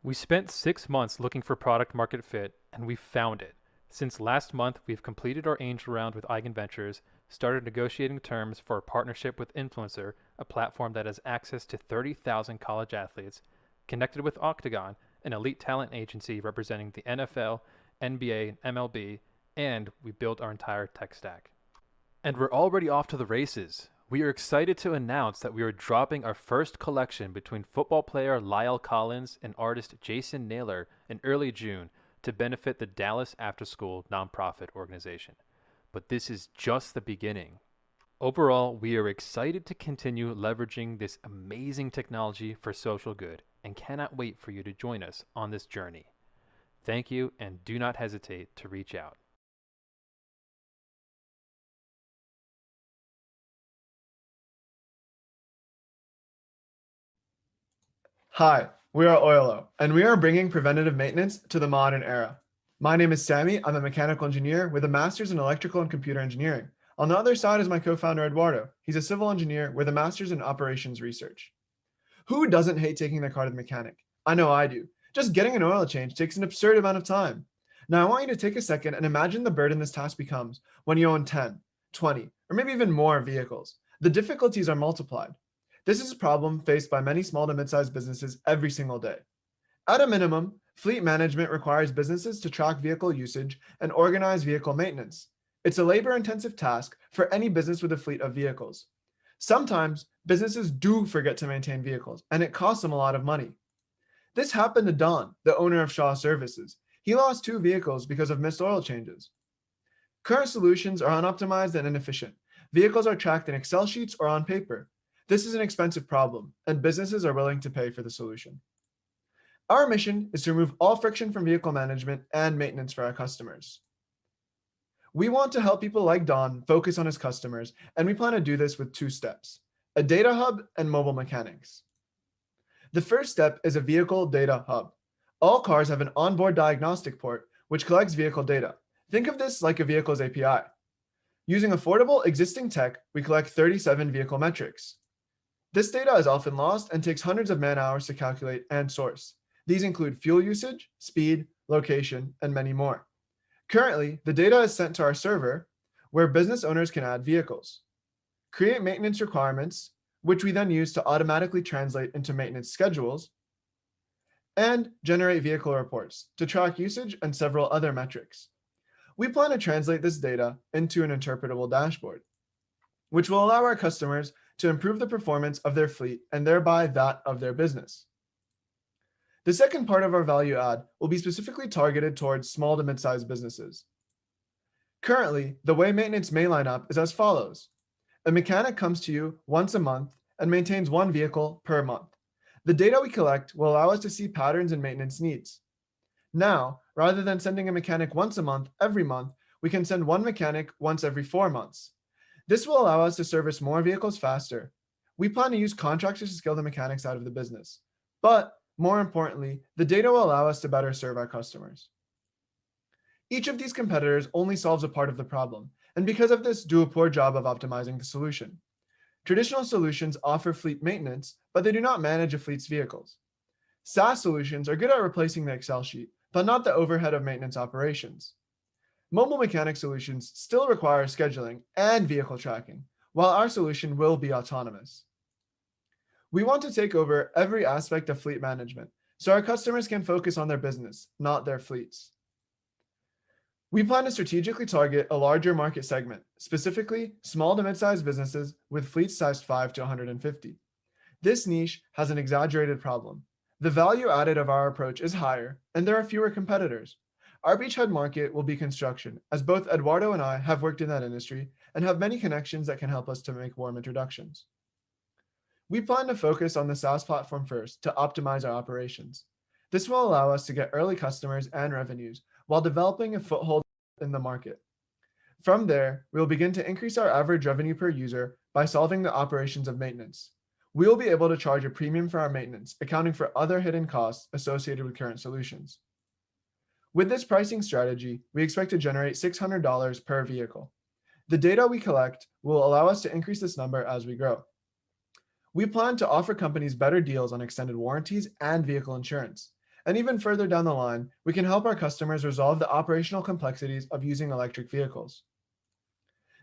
[SPEAKER 19] We spent 6 months looking for product market fit, and we found it. Since last month, we've completed our angel round with Eigen Ventures, started negotiating terms for a partnership with Influencer, a platform that has access to 30,000 college athletes, connected with Octagon, an elite talent agency representing the NFL, NBA, and MLB, and we built our entire tech stack. And we're already off to the races. We are excited to announce that we are dropping our first collection between football player Lyle Collins and artist Jason Naylor in early June to benefit the Dallas After School nonprofit organization. But this is just the beginning. Overall, we are excited to continue leveraging this amazing technology for social good and cannot wait for you to join us on this journey. Thank you, and do not hesitate to reach out.
[SPEAKER 20] Hi, we are Oilo, and we are bringing preventative maintenance to the modern era. My name is Sammy. I'm a mechanical engineer with a master's in electrical and computer engineering. On the other side is my co-founder, Eduardo. He's a civil engineer with a master's in operations research. Who doesn't hate taking their car to the mechanic? I know I do. Just getting an oil change takes an absurd amount of time. Now I want you to take a second and imagine the burden this task becomes when you own 10, 20, or maybe even more vehicles. The difficulties are multiplied. This is a problem faced by many small to mid-sized businesses every single day. At a minimum, fleet management requires businesses to track vehicle usage and organize vehicle maintenance. It's a labor-intensive task for any business with a fleet of vehicles. Sometimes, businesses do forget to maintain vehicles, and it costs them a lot of money. This happened to Don, the owner of Shaw Services. He lost 2 vehicles because of missed oil changes. Current solutions are unoptimized and inefficient. Vehicles are tracked in Excel sheets or on paper. This is an expensive problem, and businesses are willing to pay for the solution. Our mission is to remove all friction from vehicle management and maintenance for our customers. We want to help people like Don focus on his customers, and we plan to do this with 2 steps: a data hub and mobile mechanics. The first step is a vehicle data hub. All cars have an onboard diagnostic port, which collects vehicle data. Think of this like a vehicle's API. Using affordable existing tech, we collect 37 vehicle metrics. This data is often lost and takes hundreds of man-hours to calculate and source. These include fuel usage, speed, location, and many more. Currently, the data is sent to our server, where business owners can add vehicles, create maintenance requirements, which we then use to automatically translate into maintenance schedules, and generate vehicle reports to track usage and several other metrics. We plan to translate this data into an interpretable dashboard, which will allow our customers to improve the performance of their fleet and thereby that of their business. The second part of our value add will be specifically targeted towards small to mid-sized businesses. Currently, the way maintenance may line up is as follows. A mechanic comes to you once a month and maintains one vehicle per month. The data we collect will allow us to see patterns in maintenance needs. Now, rather than sending a mechanic once a month every month, we can send one mechanic once every 4 months. This will allow us to service more vehicles faster. We plan to use contractors to scale the mechanics out of the business. But more importantly, the data will allow us to better serve our customers. Each of these competitors only solves a part of the problem, and because of this, do a poor job of optimizing the solution. Traditional solutions offer fleet maintenance, but they do not manage a fleet's vehicles. SaaS solutions are good at replacing the Excel sheet, but not the overhead of maintenance operations. Mobile mechanic solutions still require scheduling and vehicle tracking, while our solution will be autonomous. We want to take over every aspect of fleet management, so our customers can focus on their business, not their fleets. We plan to strategically target a larger market segment, specifically small to mid-sized businesses with fleets sized 5 to 150. This niche has an exaggerated problem. The value added of our approach is higher, and there are fewer competitors. Our beachhead market will be construction, as both Eduardo and I have worked in that industry and have many connections that can help us to make warm introductions. We plan to focus on the SaaS platform first to optimize our operations. This will allow us to get early customers and revenues while developing a foothold in the market. From there, we will begin to increase our average revenue per user by solving the operations of maintenance. We will be able to charge a premium for our maintenance, accounting for other hidden costs associated with current solutions. With this pricing strategy, we expect to generate $600 per vehicle. The data we collect will allow us to increase this number as we grow. We plan to offer companies better deals on extended warranties and vehicle insurance. And even further down the line, we can help our customers resolve the operational complexities of using electric vehicles.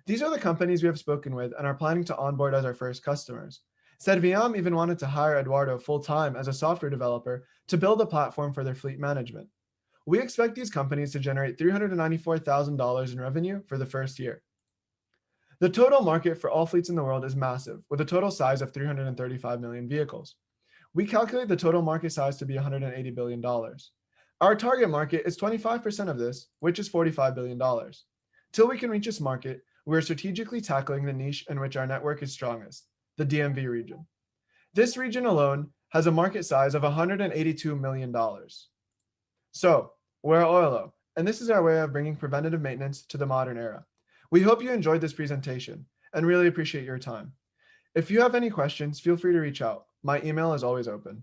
[SPEAKER 20] These are the companies we have spoken with and are planning to onboard as our first customers. Serviam even wanted to hire Eduardo full-time as a software developer to build a platform for their fleet management. We expect these companies to generate $394,000 in revenue for the first year. The total market for all fleets in the world is massive, with a total size of 335 million vehicles. We calculate the total market size to be $180 billion. Our target market is 25% of this, which is $45 billion. Till we can reach this market, we are strategically tackling the niche in which our network is strongest, the DMV region. This region alone has a market size of $182 million. So, we're Oilo, and this is our way of bringing preventative maintenance to the modern era. We hope you enjoyed this presentation and really appreciate your time. If you have any questions, feel free to reach out. My email is always open.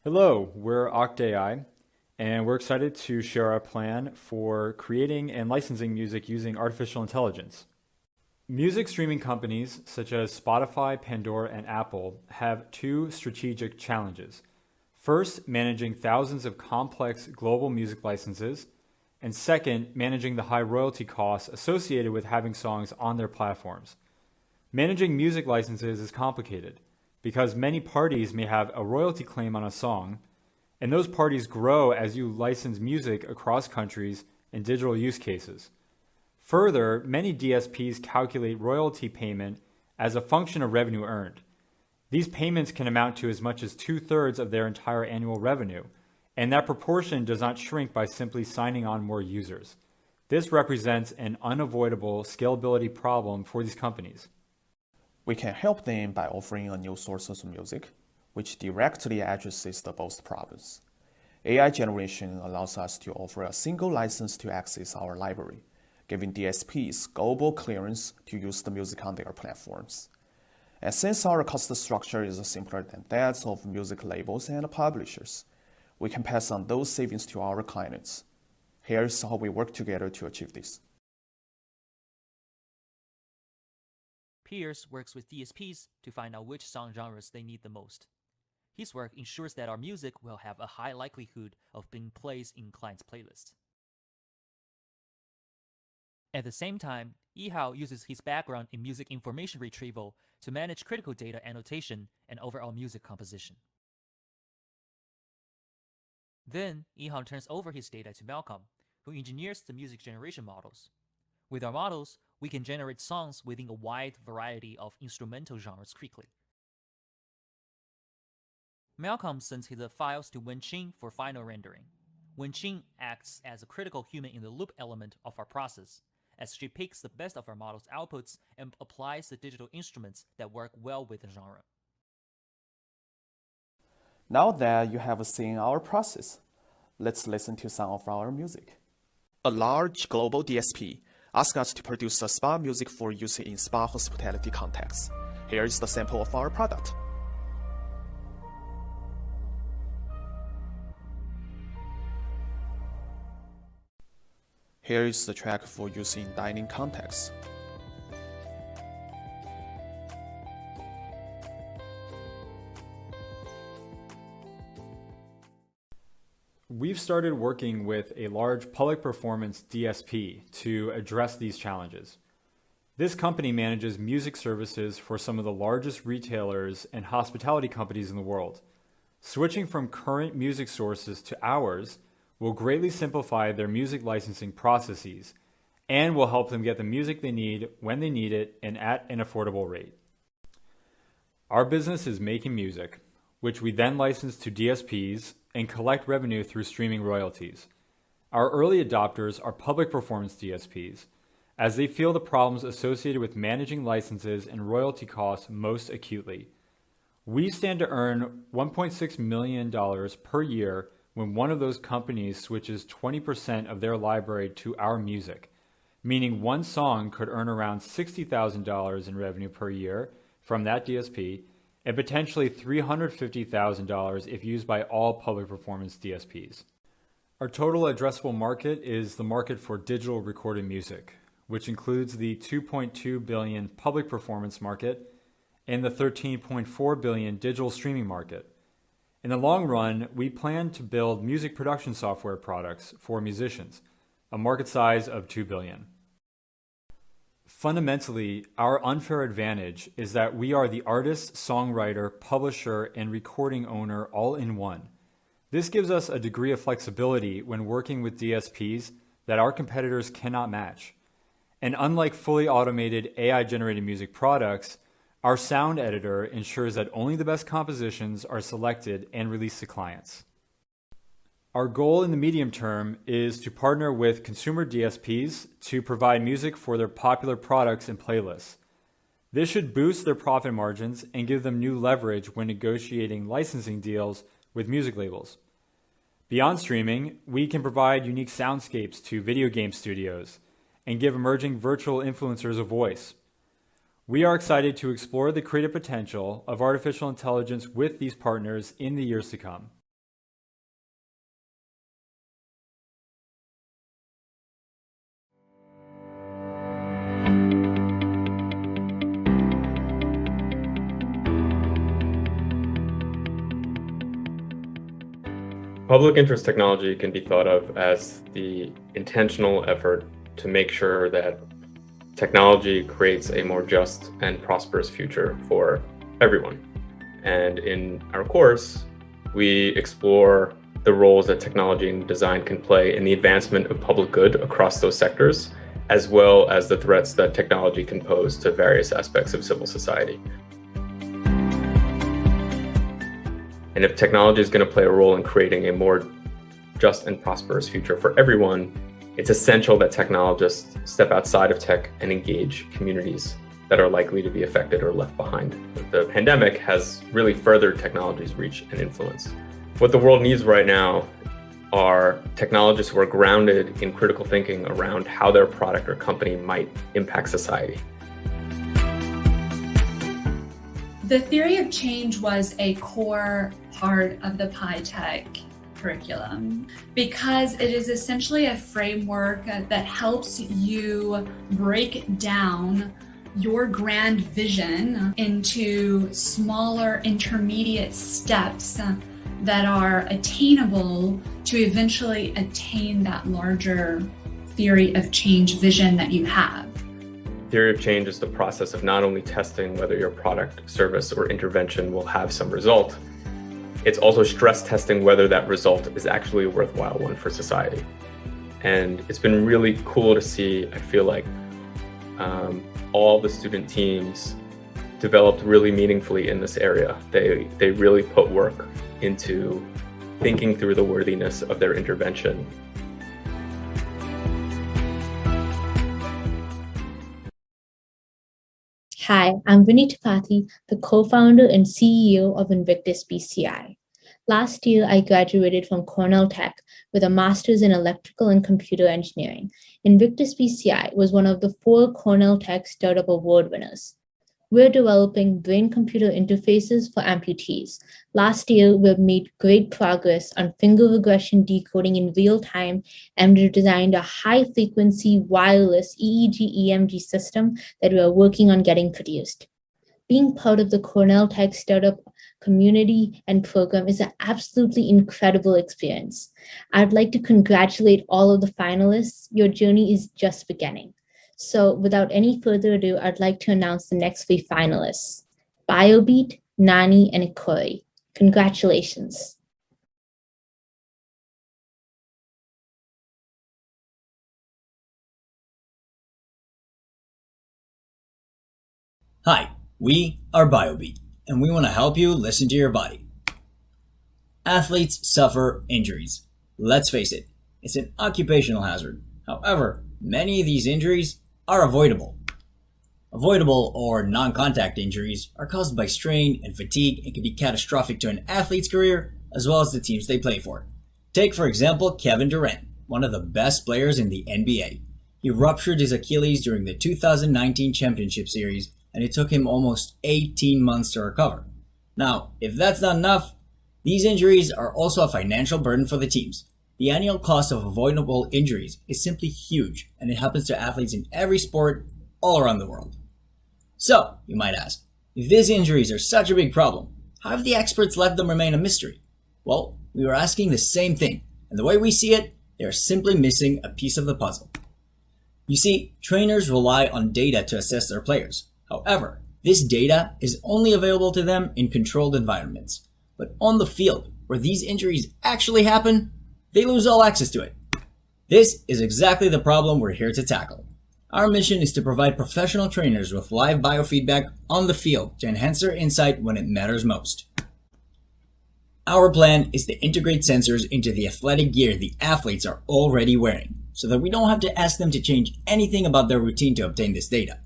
[SPEAKER 21] Hello, we're Oct.ai, and we're excited to share our plan for creating and licensing music using artificial intelligence. Music streaming companies such as Spotify, Pandora, and Apple have two strategic challenges. First, managing thousands of complex global music licenses, and second, managing the high royalty costs associated with having songs on their platforms. Managing music licenses is complicated because many parties may have a royalty claim on a song, and those parties grow as you license music across countries and digital use cases. Further, many DSPs calculate royalty payment as a function of revenue earned. These payments can amount to as much as 2/3 of their entire annual revenue, and that proportion does not shrink by simply signing on more users. This represents an unavoidable scalability problem for these companies.
[SPEAKER 22] We can help them by offering a new source of music, which directly addresses the both problems. AI generation allows us to offer a single license to access our library, giving DSPs global clearance to use the music on their platforms. And since our cost structure is simpler than that of music labels and publishers, we can pass on those savings to our clients. Here's how we work together to achieve this.
[SPEAKER 23] Pierce works with DSPs to find out which song genres they need the most. His work ensures that our music will have a high likelihood of being placed in clients' playlists. At the same time, Yihao uses his background in music information retrieval to manage critical data annotation and overall music composition. Then, Ihang turns over his data to Malcolm, who engineers the music generation models. With our models, we can generate songs within a wide variety of instrumental genres quickly. Malcolm sends the files to Wenqing for final rendering. Wenqing acts as a critical human-in-the-loop element of our process, as she picks the best of our model's outputs and applies the digital instruments that work well with the genre.
[SPEAKER 22] Now that you have seen our process, let's listen to some of our music. A large global DSP asked us to produce a spa music for use in spa hospitality context. Here is the sample of our product. Here is the track for use in dining context.
[SPEAKER 21] We've started working with a large public performance DSP to address these challenges. This company manages music services for some of the largest retailers and hospitality companies in the world. Switching from current music sources to ours will greatly simplify their music licensing processes and will help them get the music they need when they need it and at an affordable rate. Our business is making music, which we then license to DSPs and collect revenue through streaming royalties. Our early adopters are public performance DSPs, as they feel the problems associated with managing licenses and royalty costs most acutely. We stand to earn $1.6 million per year when one of those companies switches 20% of their library to our music, meaning one song could earn around $60,000 in revenue per year from that DSP, and potentially $350,000 if used by all public performance DSPs. Our total addressable market is the market for digital recorded music, which includes the $2.2 billion public performance market and the $13.4 billion digital streaming market. In the long run, we plan to build music production software products for musicians, a market size of $2 billion. Fundamentally, our unfair advantage is that we are the artist, songwriter, publisher, and recording owner all in one. This gives us a degree of flexibility when working with DSPs that our competitors cannot match. And unlike fully automated AI-generated music products, our sound editor ensures that only the best compositions are selected and released to clients. Our goal in the medium term is to partner with consumer DSPs to provide music for their popular products and playlists. This should boost their profit margins and give them new leverage when negotiating licensing deals with music labels. Beyond streaming, we can provide unique soundscapes to video game studios and give emerging virtual influencers a voice. We are excited to explore the creative potential of artificial intelligence with these partners in the years to come.
[SPEAKER 1] Public interest technology can be thought of as the intentional effort to make sure that technology creates a more just and prosperous future for everyone. And in our course, we explore the roles that technology and design can play in the advancement of public good across those sectors, as well as the threats that technology can pose to various aspects of civil society. And if technology is going to play a role in creating a more just and prosperous future for everyone, it's essential that technologists step outside of tech and engage communities that are likely to be affected or left behind. The pandemic has really furthered technology's reach and influence. What the world needs right now are technologists who are grounded in critical thinking around how their product or company might impact society.
[SPEAKER 3] The theory of change was a core part of the PyTech curriculum because it is essentially a framework that helps you break down your grand vision into smaller intermediate steps that are attainable to eventually attain that larger theory of change vision that you have.
[SPEAKER 1] Theory of change is the process of not only testing whether your product, service, or intervention will have some result, it's also stress testing whether that result is actually a worthwhile one for society. And it's been really cool to see. I feel like all the student teams developed really meaningfully in this area. They really put work into thinking through the worthiness of their intervention.
[SPEAKER 2] Hi, I'm Vinny Tripathi, the co-founder and CEO of Invictus BCI. Last year, I graduated from Cornell Tech with a master's in electrical and computer engineering. Invictus BCI was one of the 4 Cornell Tech Startup Award winners. We're developing brain-computer interfaces for amputees. Last year, we've made great progress on finger regression decoding in real time, and we designed a high-frequency wireless EEG-EMG system that we are working on getting produced. Being part of the Cornell Tech startup community and program is an absolutely incredible experience. I'd like to congratulate all of the finalists. Your journey is just beginning. So without any further ado, I'd like to announce the next 3 finalists: BioBeat, Nani, and Ikori. Congratulations.
[SPEAKER 4] Hi, we are BioBeat, and we want to help you listen to your body. Athletes suffer injuries. Let's face it, it's an occupational hazard. However, many of these injuries are avoidable. Avoidable or non-contact injuries are caused by strain and fatigue and can be catastrophic to an athlete's career as well as the teams they play for. Take, for example, Kevin Durant, one of the best players in the NBA. He ruptured his Achilles during the 2019 championship series, and it took him almost 18 months to recover. Now, if that's not enough, these injuries are also a financial burden for the teams. The annual cost of avoidable injuries is simply huge, and it happens to athletes in every sport all around the world. So, you might ask, if these injuries are such a big problem, how have the experts let them remain a mystery? Well, we were asking the same thing, and the way we see it, they are simply missing a piece of the puzzle. You see, trainers rely on data to assess their players. However, this data is only available to them in controlled environments. But on the field, where these injuries actually happen, they lose all access to it. This is exactly the problem we're here to tackle. Our mission is to provide professional trainers with live biofeedback on the field to enhance their insight when it matters most. Our plan is to integrate sensors into the athletic gear the athletes are already wearing, so that we don't have to ask them to change anything about their routine to obtain this data.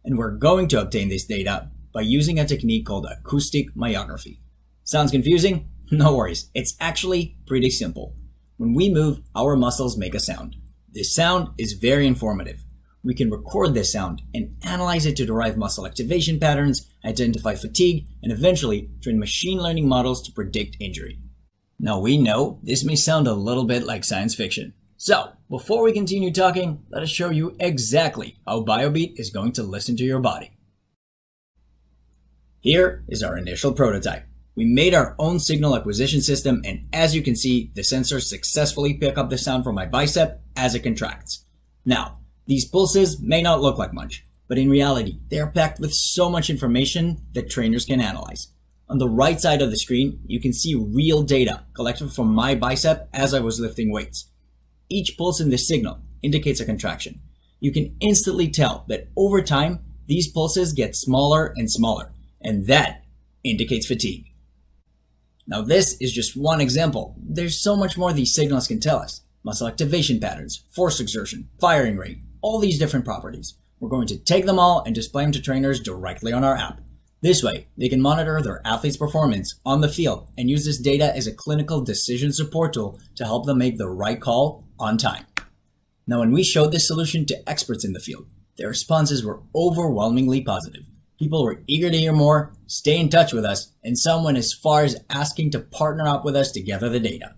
[SPEAKER 4] And we're going to obtain this data by using a technique called acoustic myography. Sounds confusing? No worries, it's actually pretty simple. When we move, our muscles make a sound. This sound is very informative. We can record this sound and analyze it to derive muscle activation patterns, identify fatigue, and eventually train machine learning models to predict injury. Now we know this may sound a little bit like science fiction. So, before we continue talking, let us show you exactly how BioBeat is going to listen to your body. Here is our initial prototype. We made our own signal acquisition system, and as you can see, the sensors successfully pick up the sound from my bicep as it contracts. Now, these pulses may not look like much, but in reality, they are packed with so much information that trainers can analyze. On the right side of the screen, you can see real data collected from my bicep as I was lifting weights. Each pulse in this signal indicates a contraction. You can instantly tell that over time, these pulses get smaller and smaller, and that indicates fatigue. Now this is just one example. There's so much more these signals can tell us. Muscle activation patterns, force exertion, firing rate, all these different properties. We're going to take them all and display them to trainers directly on our app. This way, they can monitor their athletes' performance on the field and use this data as a clinical decision support tool to help them make the right call on time. Now when we showed this solution to experts in the field, their responses were overwhelmingly positive. People were eager to hear more, stay in touch with us, and some went as far as asking to partner up with us to gather the data.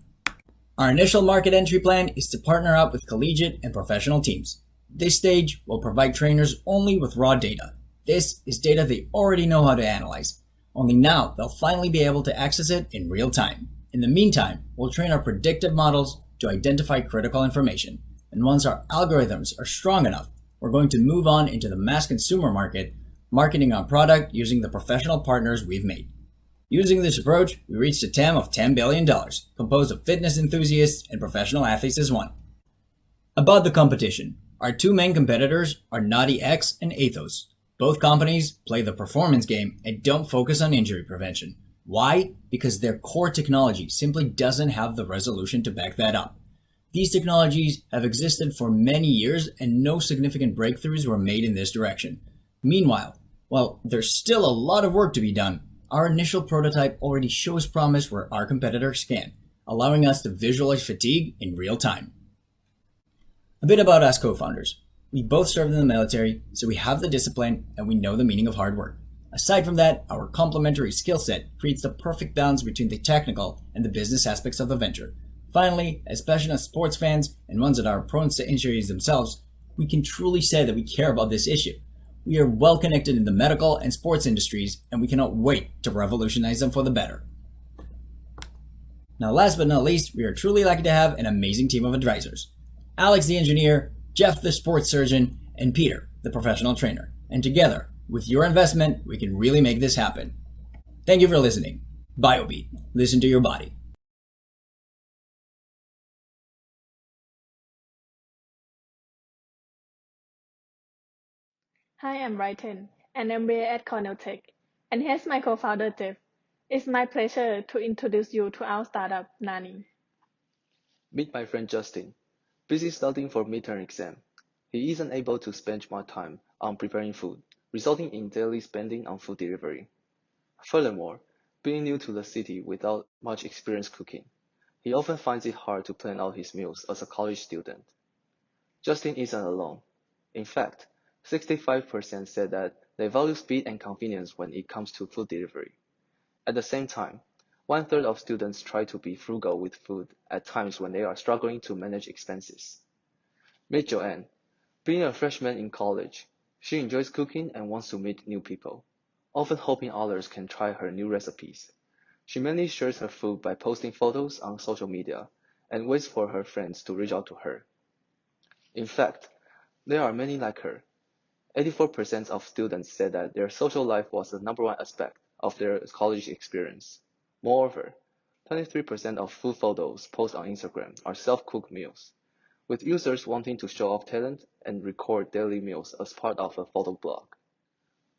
[SPEAKER 4] Our initial market entry plan is to partner up with collegiate and professional teams. This stage will provide trainers only with raw data. This is data they already know how to analyze. Only now they'll finally be able to access it in real time. In the meantime, we'll train our predictive models to identify critical information. And once our algorithms are strong enough, we're going to move on into the mass consumer market, marketing our product using the professional partners we've made. Using this approach, we reached a TAM of $10 billion, composed of fitness enthusiasts and professional athletes as one. About the competition, our two main competitors are Naughty X and Athos. Both companies play the performance game and don't focus on injury prevention. Why? Because their core technology simply doesn't have the resolution to back that up. These technologies have existed for many years and no significant breakthroughs were made in this direction. Meanwhile, while there's still a lot of work to be done, our initial prototype already shows promise where our competitors can, allowing us to visualize fatigue in real time. A bit about us co-founders. We both served in the military, so we have the discipline and we know the meaning of hard work. Aside from that, our complementary skill set creates the perfect balance between the technical and the business aspects of the venture. Finally, as passionate sports fans and ones that are prone to injuries themselves, we can truly say that we care about this issue. We are well connected in the medical and sports industries, and we cannot wait to revolutionize them for the better. Now, last but not least, we are truly lucky to have an amazing team of advisors. Alex the engineer, Jeff the sports surgeon, and Peter the professional trainer. And together, with your investment, we can really make this happen. Thank you for listening. BioBeat. Listen to your body.
[SPEAKER 5] Hi, I'm Brighton, an MBA at Cornell Tech, and here's my co-founder Jeff. It's my pleasure to introduce you to our startup, Nani.
[SPEAKER 6] Meet my friend Justin. Busy studying for midterm exam. He isn't able to spend more time on preparing food, resulting in daily spending on food delivery. Furthermore, being new to the city without much experience cooking, he often finds it hard to plan out his meals as a college student. Justin isn't alone. In fact, 65% said that they value speed and convenience when it comes to food delivery. At the same time, 1/3 of students try to be frugal with food at times when they are struggling to manage expenses. Meet Joanne. Being a freshman in college, she enjoys cooking and wants to meet new people, often hoping others can try her new recipes. She mainly shares her food by posting photos on social media and waits for her friends to reach out to her. In fact, there are many like her. 84% of students said that their social life was the number one aspect of their college experience. Moreover, 23% of food photos posted on Instagram are self-cooked meals, with users wanting to show off talent and record daily meals as part of a photo blog.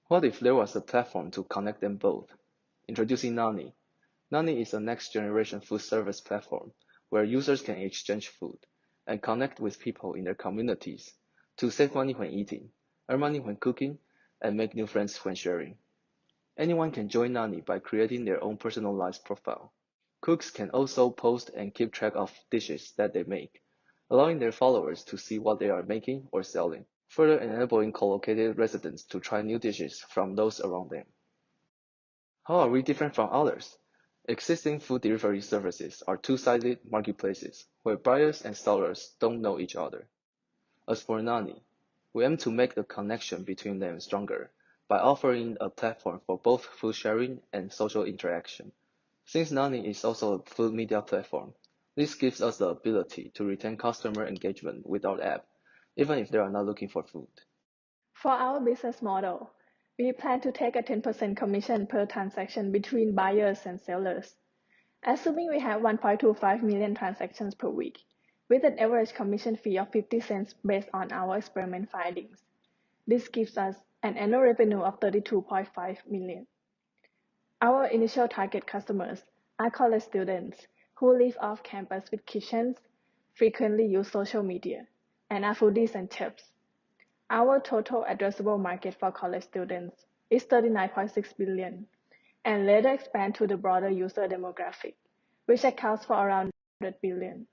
[SPEAKER 6] What if there was a platform to connect them both? Introducing Nani. Nani is a next-generation food service platform where users can exchange food and connect with people in their communities to save money when eating, earn money when cooking, and make new friends when sharing. Anyone can join Nani by creating their own personalized profile. Cooks can also post and keep track of dishes that they make, allowing their followers to see what they are making or selling, further enabling co-located residents to try new dishes from those around them. How are we different from others? Existing food delivery services are two-sided marketplaces where buyers and sellers don't know each other. As for Nani, we aim to make the connection between them stronger by offering a platform for both food sharing and social interaction. Since Nani is also a food media platform, this gives us the ability to retain customer engagement with our app, even if they are not looking for food.
[SPEAKER 5] For our business model, we plan to take a 10% commission per transaction between buyers and sellers. Assuming we have 1.25 million transactions per week, with an average commission fee of 50 cents based on our experiment findings. This gives us an annual revenue of 32.5 million. Our initial target customers are college students who live off campus with kitchens, frequently use social media, and are foodies and chefs. Our total addressable market for college students is 39.6 billion, and later expand to the broader user demographic, which accounts for around 100 billion.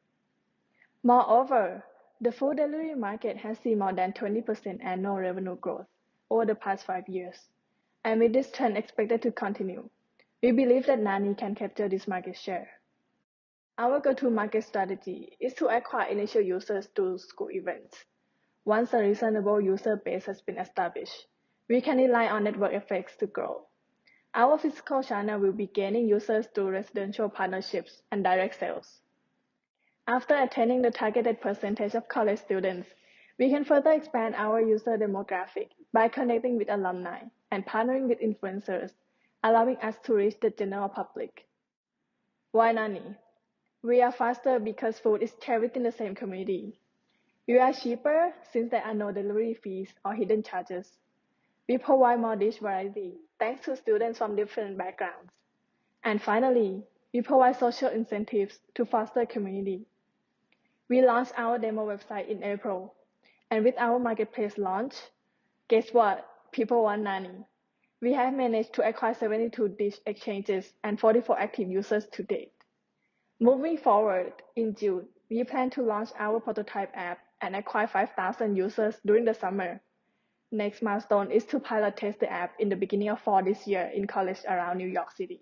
[SPEAKER 5] Moreover, the food delivery market has seen more than 20% annual revenue growth over the past 5 years, and with this trend expected to continue, we believe that Nani can capture this market share. Our go-to-market strategy is to acquire initial users through school events. Once a reasonable user base has been established, we can rely on network effects to grow. Our physical channel will be gaining users through residential partnerships and direct sales. After attaining the targeted percentage of college students, we can further expand our user demographic by connecting with alumni and partnering with influencers allowing us to reach the general public. Why Nani? We are faster because food is shared within the same community. We are cheaper since there are no delivery fees or hidden charges. We provide more dish variety thanks to students from different backgrounds. And finally, we provide social incentives to foster community. We launched our demo website in April, and with our marketplace launch, guess what? People want Nani. We have managed to acquire 72 dish exchanges and 44 active users to date. Moving forward, in June, we plan to launch our prototype app and acquire 5,000 users during the summer. Next milestone is to pilot test the app in the beginning of fall this year in colleges around New York City.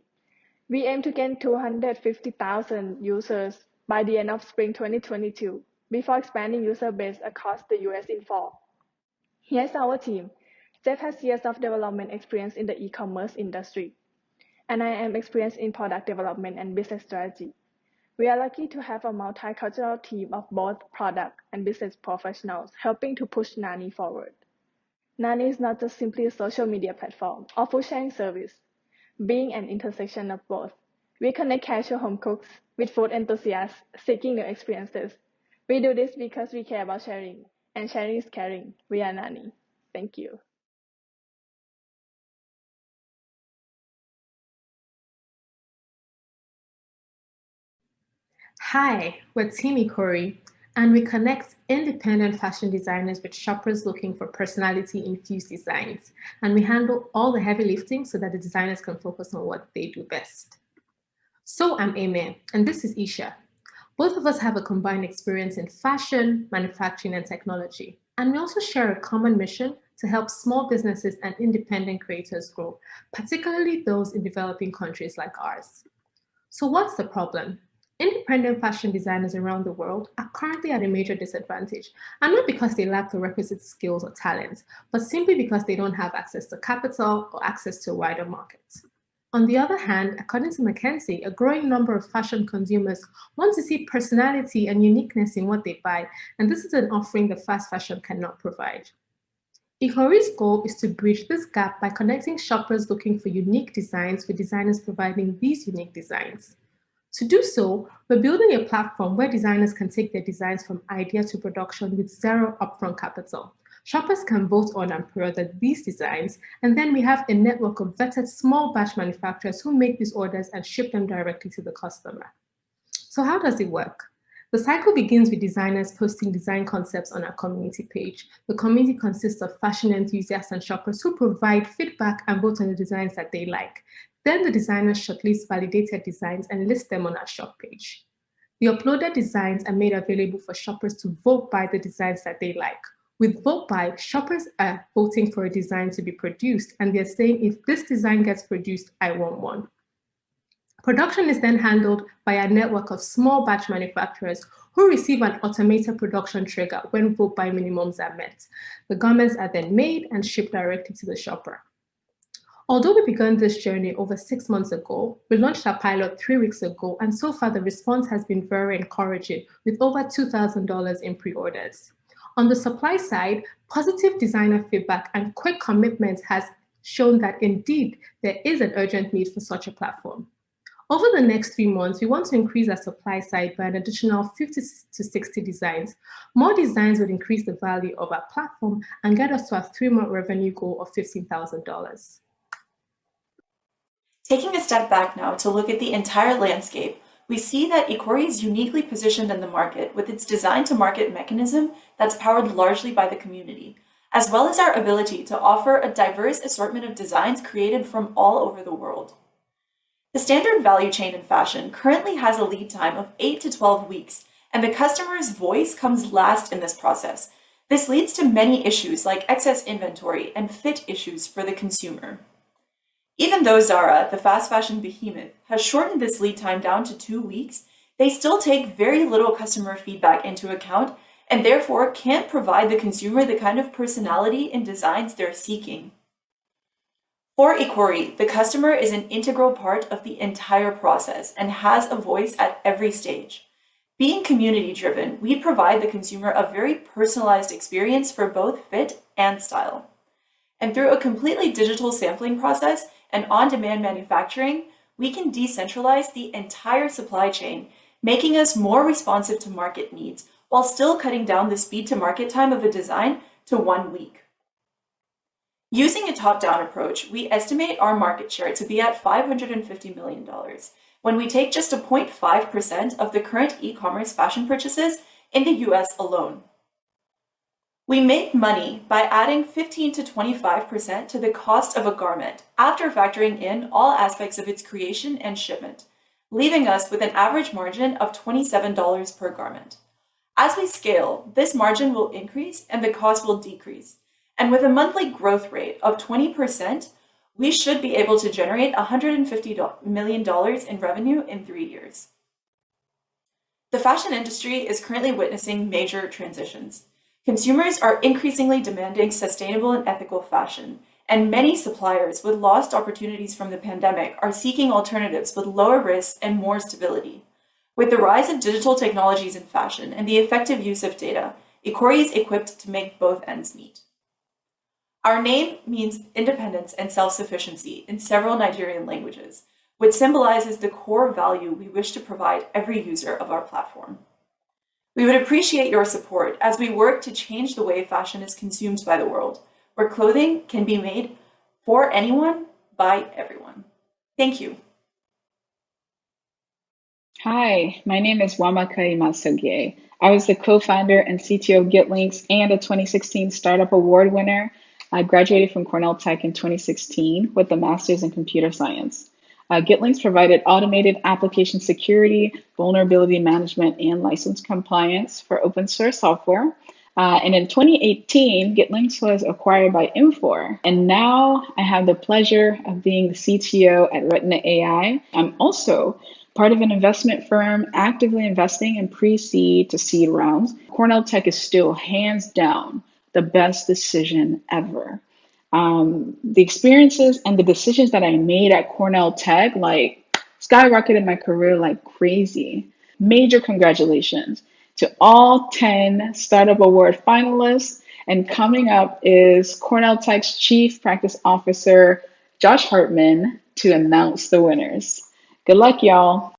[SPEAKER 5] We aim to gain 250,000 users by the end of spring 2022 before expanding user base across the US in fall. Here's our team. Jeff has years of development experience in the e-commerce industry, and I am experienced in product development and business strategy. We are lucky to have a multicultural team of both product and business professionals helping to push Nani forward. Nani is not just simply a social media platform or food sharing service. Being an intersection of both, we connect casual home cooks with food enthusiasts seeking new experiences. We do this because we care about sharing, and sharing is caring. We are Nani. Thank you.
[SPEAKER 2] Hi, we're Team Ikori, and we connect independent fashion designers with shoppers looking for personality-infused designs. And we handle all the heavy lifting so that the designers can focus on what they do best. So I'm Amy, and this is Isha. Both of us have a combined experience in fashion, manufacturing, and technology. And we also share a common mission to help small businesses and independent creators grow, particularly those in developing countries like ours. So what's the problem? Independent fashion designers around the world are currently at a major disadvantage, and not because they lack the requisite skills or talents, but simply because they don't have access to capital or access to a wider market. On the other hand, according to McKinsey, a growing number of fashion consumers want to see personality and uniqueness in what they buy, and this is an offering that fast fashion cannot provide. Ikori's goal is to bridge this gap by connecting shoppers looking for unique designs with designers providing these unique designs. To do so, we're building a platform where designers can take their designs from idea to production with zero upfront capital. Shoppers can vote on and pre-order these designs, and then we have a network of vetted small batch manufacturers who make these orders and ship them directly to the customer. So how does it work? The cycle begins with designers posting design concepts on our community page. The community consists of fashion enthusiasts and shoppers who provide feedback and vote on the designs that they like. Then the designers shortlist validated designs and list them on our shop page. The uploaded designs are made available for shoppers to vote by the designs that they like. With Vote By, shoppers are voting for a design to be produced, and they're saying, if this design gets produced, I want one. Production is then handled by a network of small batch manufacturers who receive an automated production trigger when Vote By minimums are met. The garments are then made and shipped directly to the shopper. Although we began this journey over 6 months ago, we launched our pilot 3 weeks ago, and so far the response has been very encouraging, with over $2,000 in pre-orders. On the supply side, positive designer feedback and quick commitment has shown that indeed there is an urgent need for such a platform. Over the next 3 months, we want to increase our supply side by an additional 50 to 60 designs. More designs would increase the value of our platform and get us to our 3-month revenue goal of $15,000.
[SPEAKER 7] Taking a step back now to look at the entire landscape, we see that Ikori is uniquely positioned in the market with its design-to-market mechanism that's powered largely by the community, as well as our ability to offer a diverse assortment of designs created from all over the world. The standard value chain in fashion currently has a lead time of 8 to 12 weeks, and the customer's voice comes last in this process. This leads to many issues like excess inventory and fit issues for the consumer. Even though Zara, the fast fashion behemoth, has shortened this lead time down to 2 weeks, they still take very little customer feedback into account and therefore can't provide the consumer the kind of personality and designs they're seeking. For Ikori, the customer is an integral part of the entire process and has a voice at every stage. Being community-driven, we provide the consumer a very personalized experience for both fit and style. And through a completely digital sampling process, and on-demand manufacturing, we can decentralize the entire supply chain, making us more responsive to market needs while still cutting down the speed to market time of a design to 1 week. Using a top-down approach, we estimate our market share to be at $550 million when we take just a 0.5% of the current e-commerce fashion purchases in the US alone. We make money by adding 15 to 25% to the cost of a garment after factoring in all aspects of its creation and shipment, leaving us with an average margin of $27 per garment. As we scale, this margin will increase and the cost will decrease. And with a monthly growth rate of 20%, we should be able to generate $150 million in revenue in 3 years. The fashion industry is currently witnessing major transitions. Consumers are increasingly demanding sustainable and ethical fashion, and many suppliers with lost opportunities from the pandemic are seeking alternatives with lower risks and more stability. With the rise of digital technologies in fashion and the effective use of data, Icori is equipped to make both ends meet. Our name means independence and self-sufficiency in several Nigerian languages, which symbolizes the core value we wish to provide every user of our platform. We would appreciate your support as we work to change the way fashion is consumed by the world, where clothing can be made for anyone, by everyone. Thank you.
[SPEAKER 8] Hi, my name is Wamakai Masogie. I was the co-founder and CTO of GitLinks and a 2016 Startup Award winner. I graduated from Cornell Tech in 2016 with a master's in computer science. GitLinks provided automated application security, vulnerability management, and license compliance for open source software. And in 2018, GitLinks was acquired by Infor. And now I have the pleasure of being the CTO at Retina AI. I'm also part of an investment firm actively investing in pre-seed to seed rounds. Cornell Tech is still hands down the best decision ever. The experiences and the decisions that I made at Cornell Tech skyrocketed my career like crazy. Major congratulations to all 10 Startup Award finalists. And coming up is Cornell Tech's Chief Practice Officer, Josh Hartman, to announce the winners. Good luck, y'all.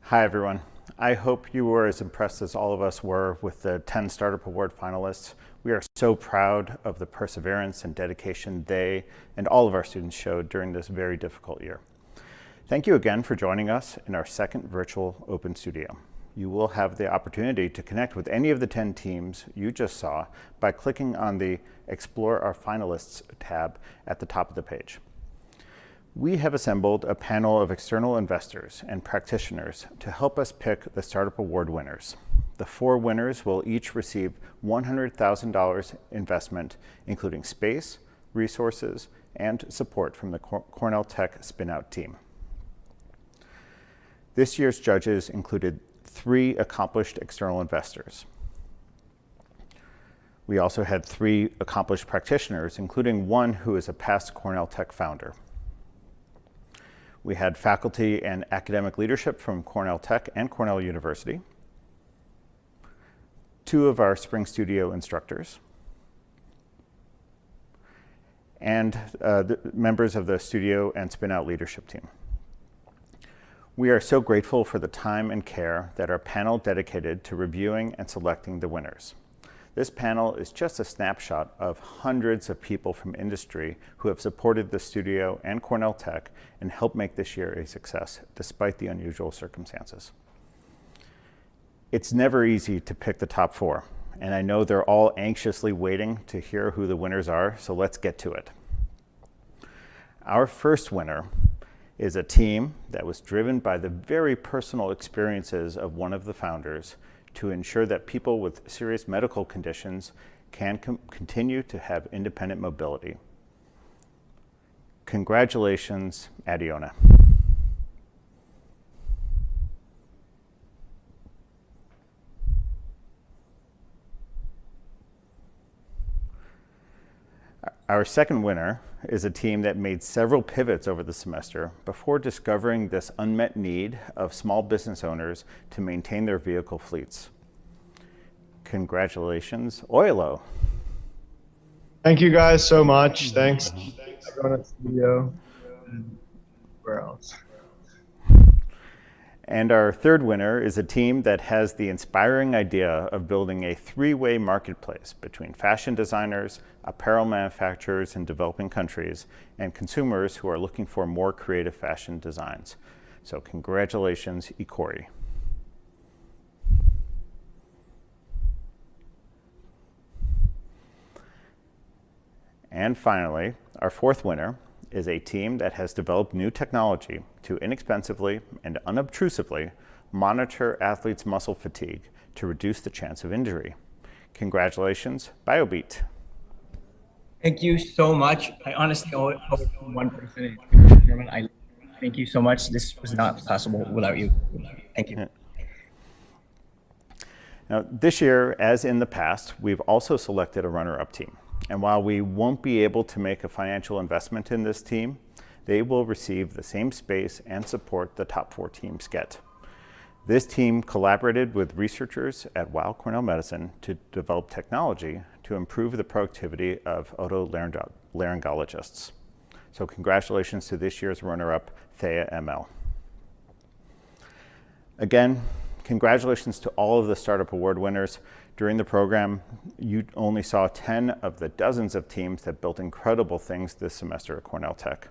[SPEAKER 9] Hi, everyone. I hope you were as impressed as all of us were with the 10 Startup Award finalists. We are so proud of the perseverance and dedication they and all of our students showed during this very difficult year. Thank you again for joining us in our second virtual Open Studio. You will have the opportunity to connect with any of the 10 teams you just saw by clicking on the Explore Our Finalists tab at the top of the page. We have assembled a panel of external investors and practitioners to help us pick the Startup Award winners. The 4 winners will each receive $100,000 investment, including space, resources, and support from the Cornell Tech spin-out team. This year's judges included 3 accomplished external investors. We also had 3 accomplished practitioners, including one who is a past Cornell Tech founder. We had faculty and academic leadership from Cornell Tech and Cornell University, 2 of our Spring Studio instructors, and the members of the studio and spin-out leadership team. We are so grateful for the time and care that our panel dedicated to reviewing and selecting the winners. This panel is just a snapshot of hundreds of people from industry who have supported the studio and Cornell Tech and helped make this year a success, despite the unusual circumstances. It's never easy to pick the top 4, and I know they're all anxiously waiting to hear who the winners are, so let's get to it. Our first winner is a team that was driven by the very personal experiences of one of the founders to ensure that people with serious medical conditions can continue to have independent mobility. Congratulations, Adiona. Our second winner is a team that made several pivots over the semester before discovering this unmet need of small business owners to maintain their vehicle fleets. Congratulations, Oilo.
[SPEAKER 20] Thank you guys so much. Thanks everyone at the studio and where else.
[SPEAKER 9] And our third winner is a team that has the inspiring idea of building a three-way marketplace between fashion designers, apparel manufacturers in developing countries, and consumers who are looking for more creative fashion designs. So congratulations, Ikori. And finally, our fourth winner is a team that has developed new technology to inexpensively and unobtrusively monitor athletes' muscle fatigue to reduce the chance of injury. Congratulations, BioBeat.
[SPEAKER 10] Thank you so much. I honestly owe it to one person. I thank you so much. This was not possible without you. Thank you.
[SPEAKER 9] Now, this year, as in the past, we've also selected a runner-up team. And while we won't be able to make a financial investment in this team, they will receive the same space and support the top 4 teams get. This team collaborated with researchers at Weill Cornell Medicine to develop technology to improve the productivity of otolaryngologists. So congratulations to this year's runner-up, Thea ML. Again, congratulations to all of the Startup Award winners. During the program, you only saw 10 of the dozens of teams that built incredible things this semester at Cornell Tech.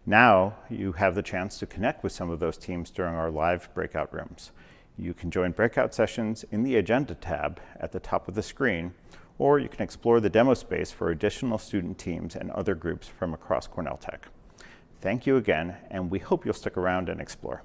[SPEAKER 9] Now, you have the chance to connect with some of those teams during our live breakout rooms. You can join breakout sessions in the Agenda tab at the top of the screen, or you can explore the demo space for additional student teams and other groups from across Cornell Tech. Thank you again, and we hope you'll stick around and explore.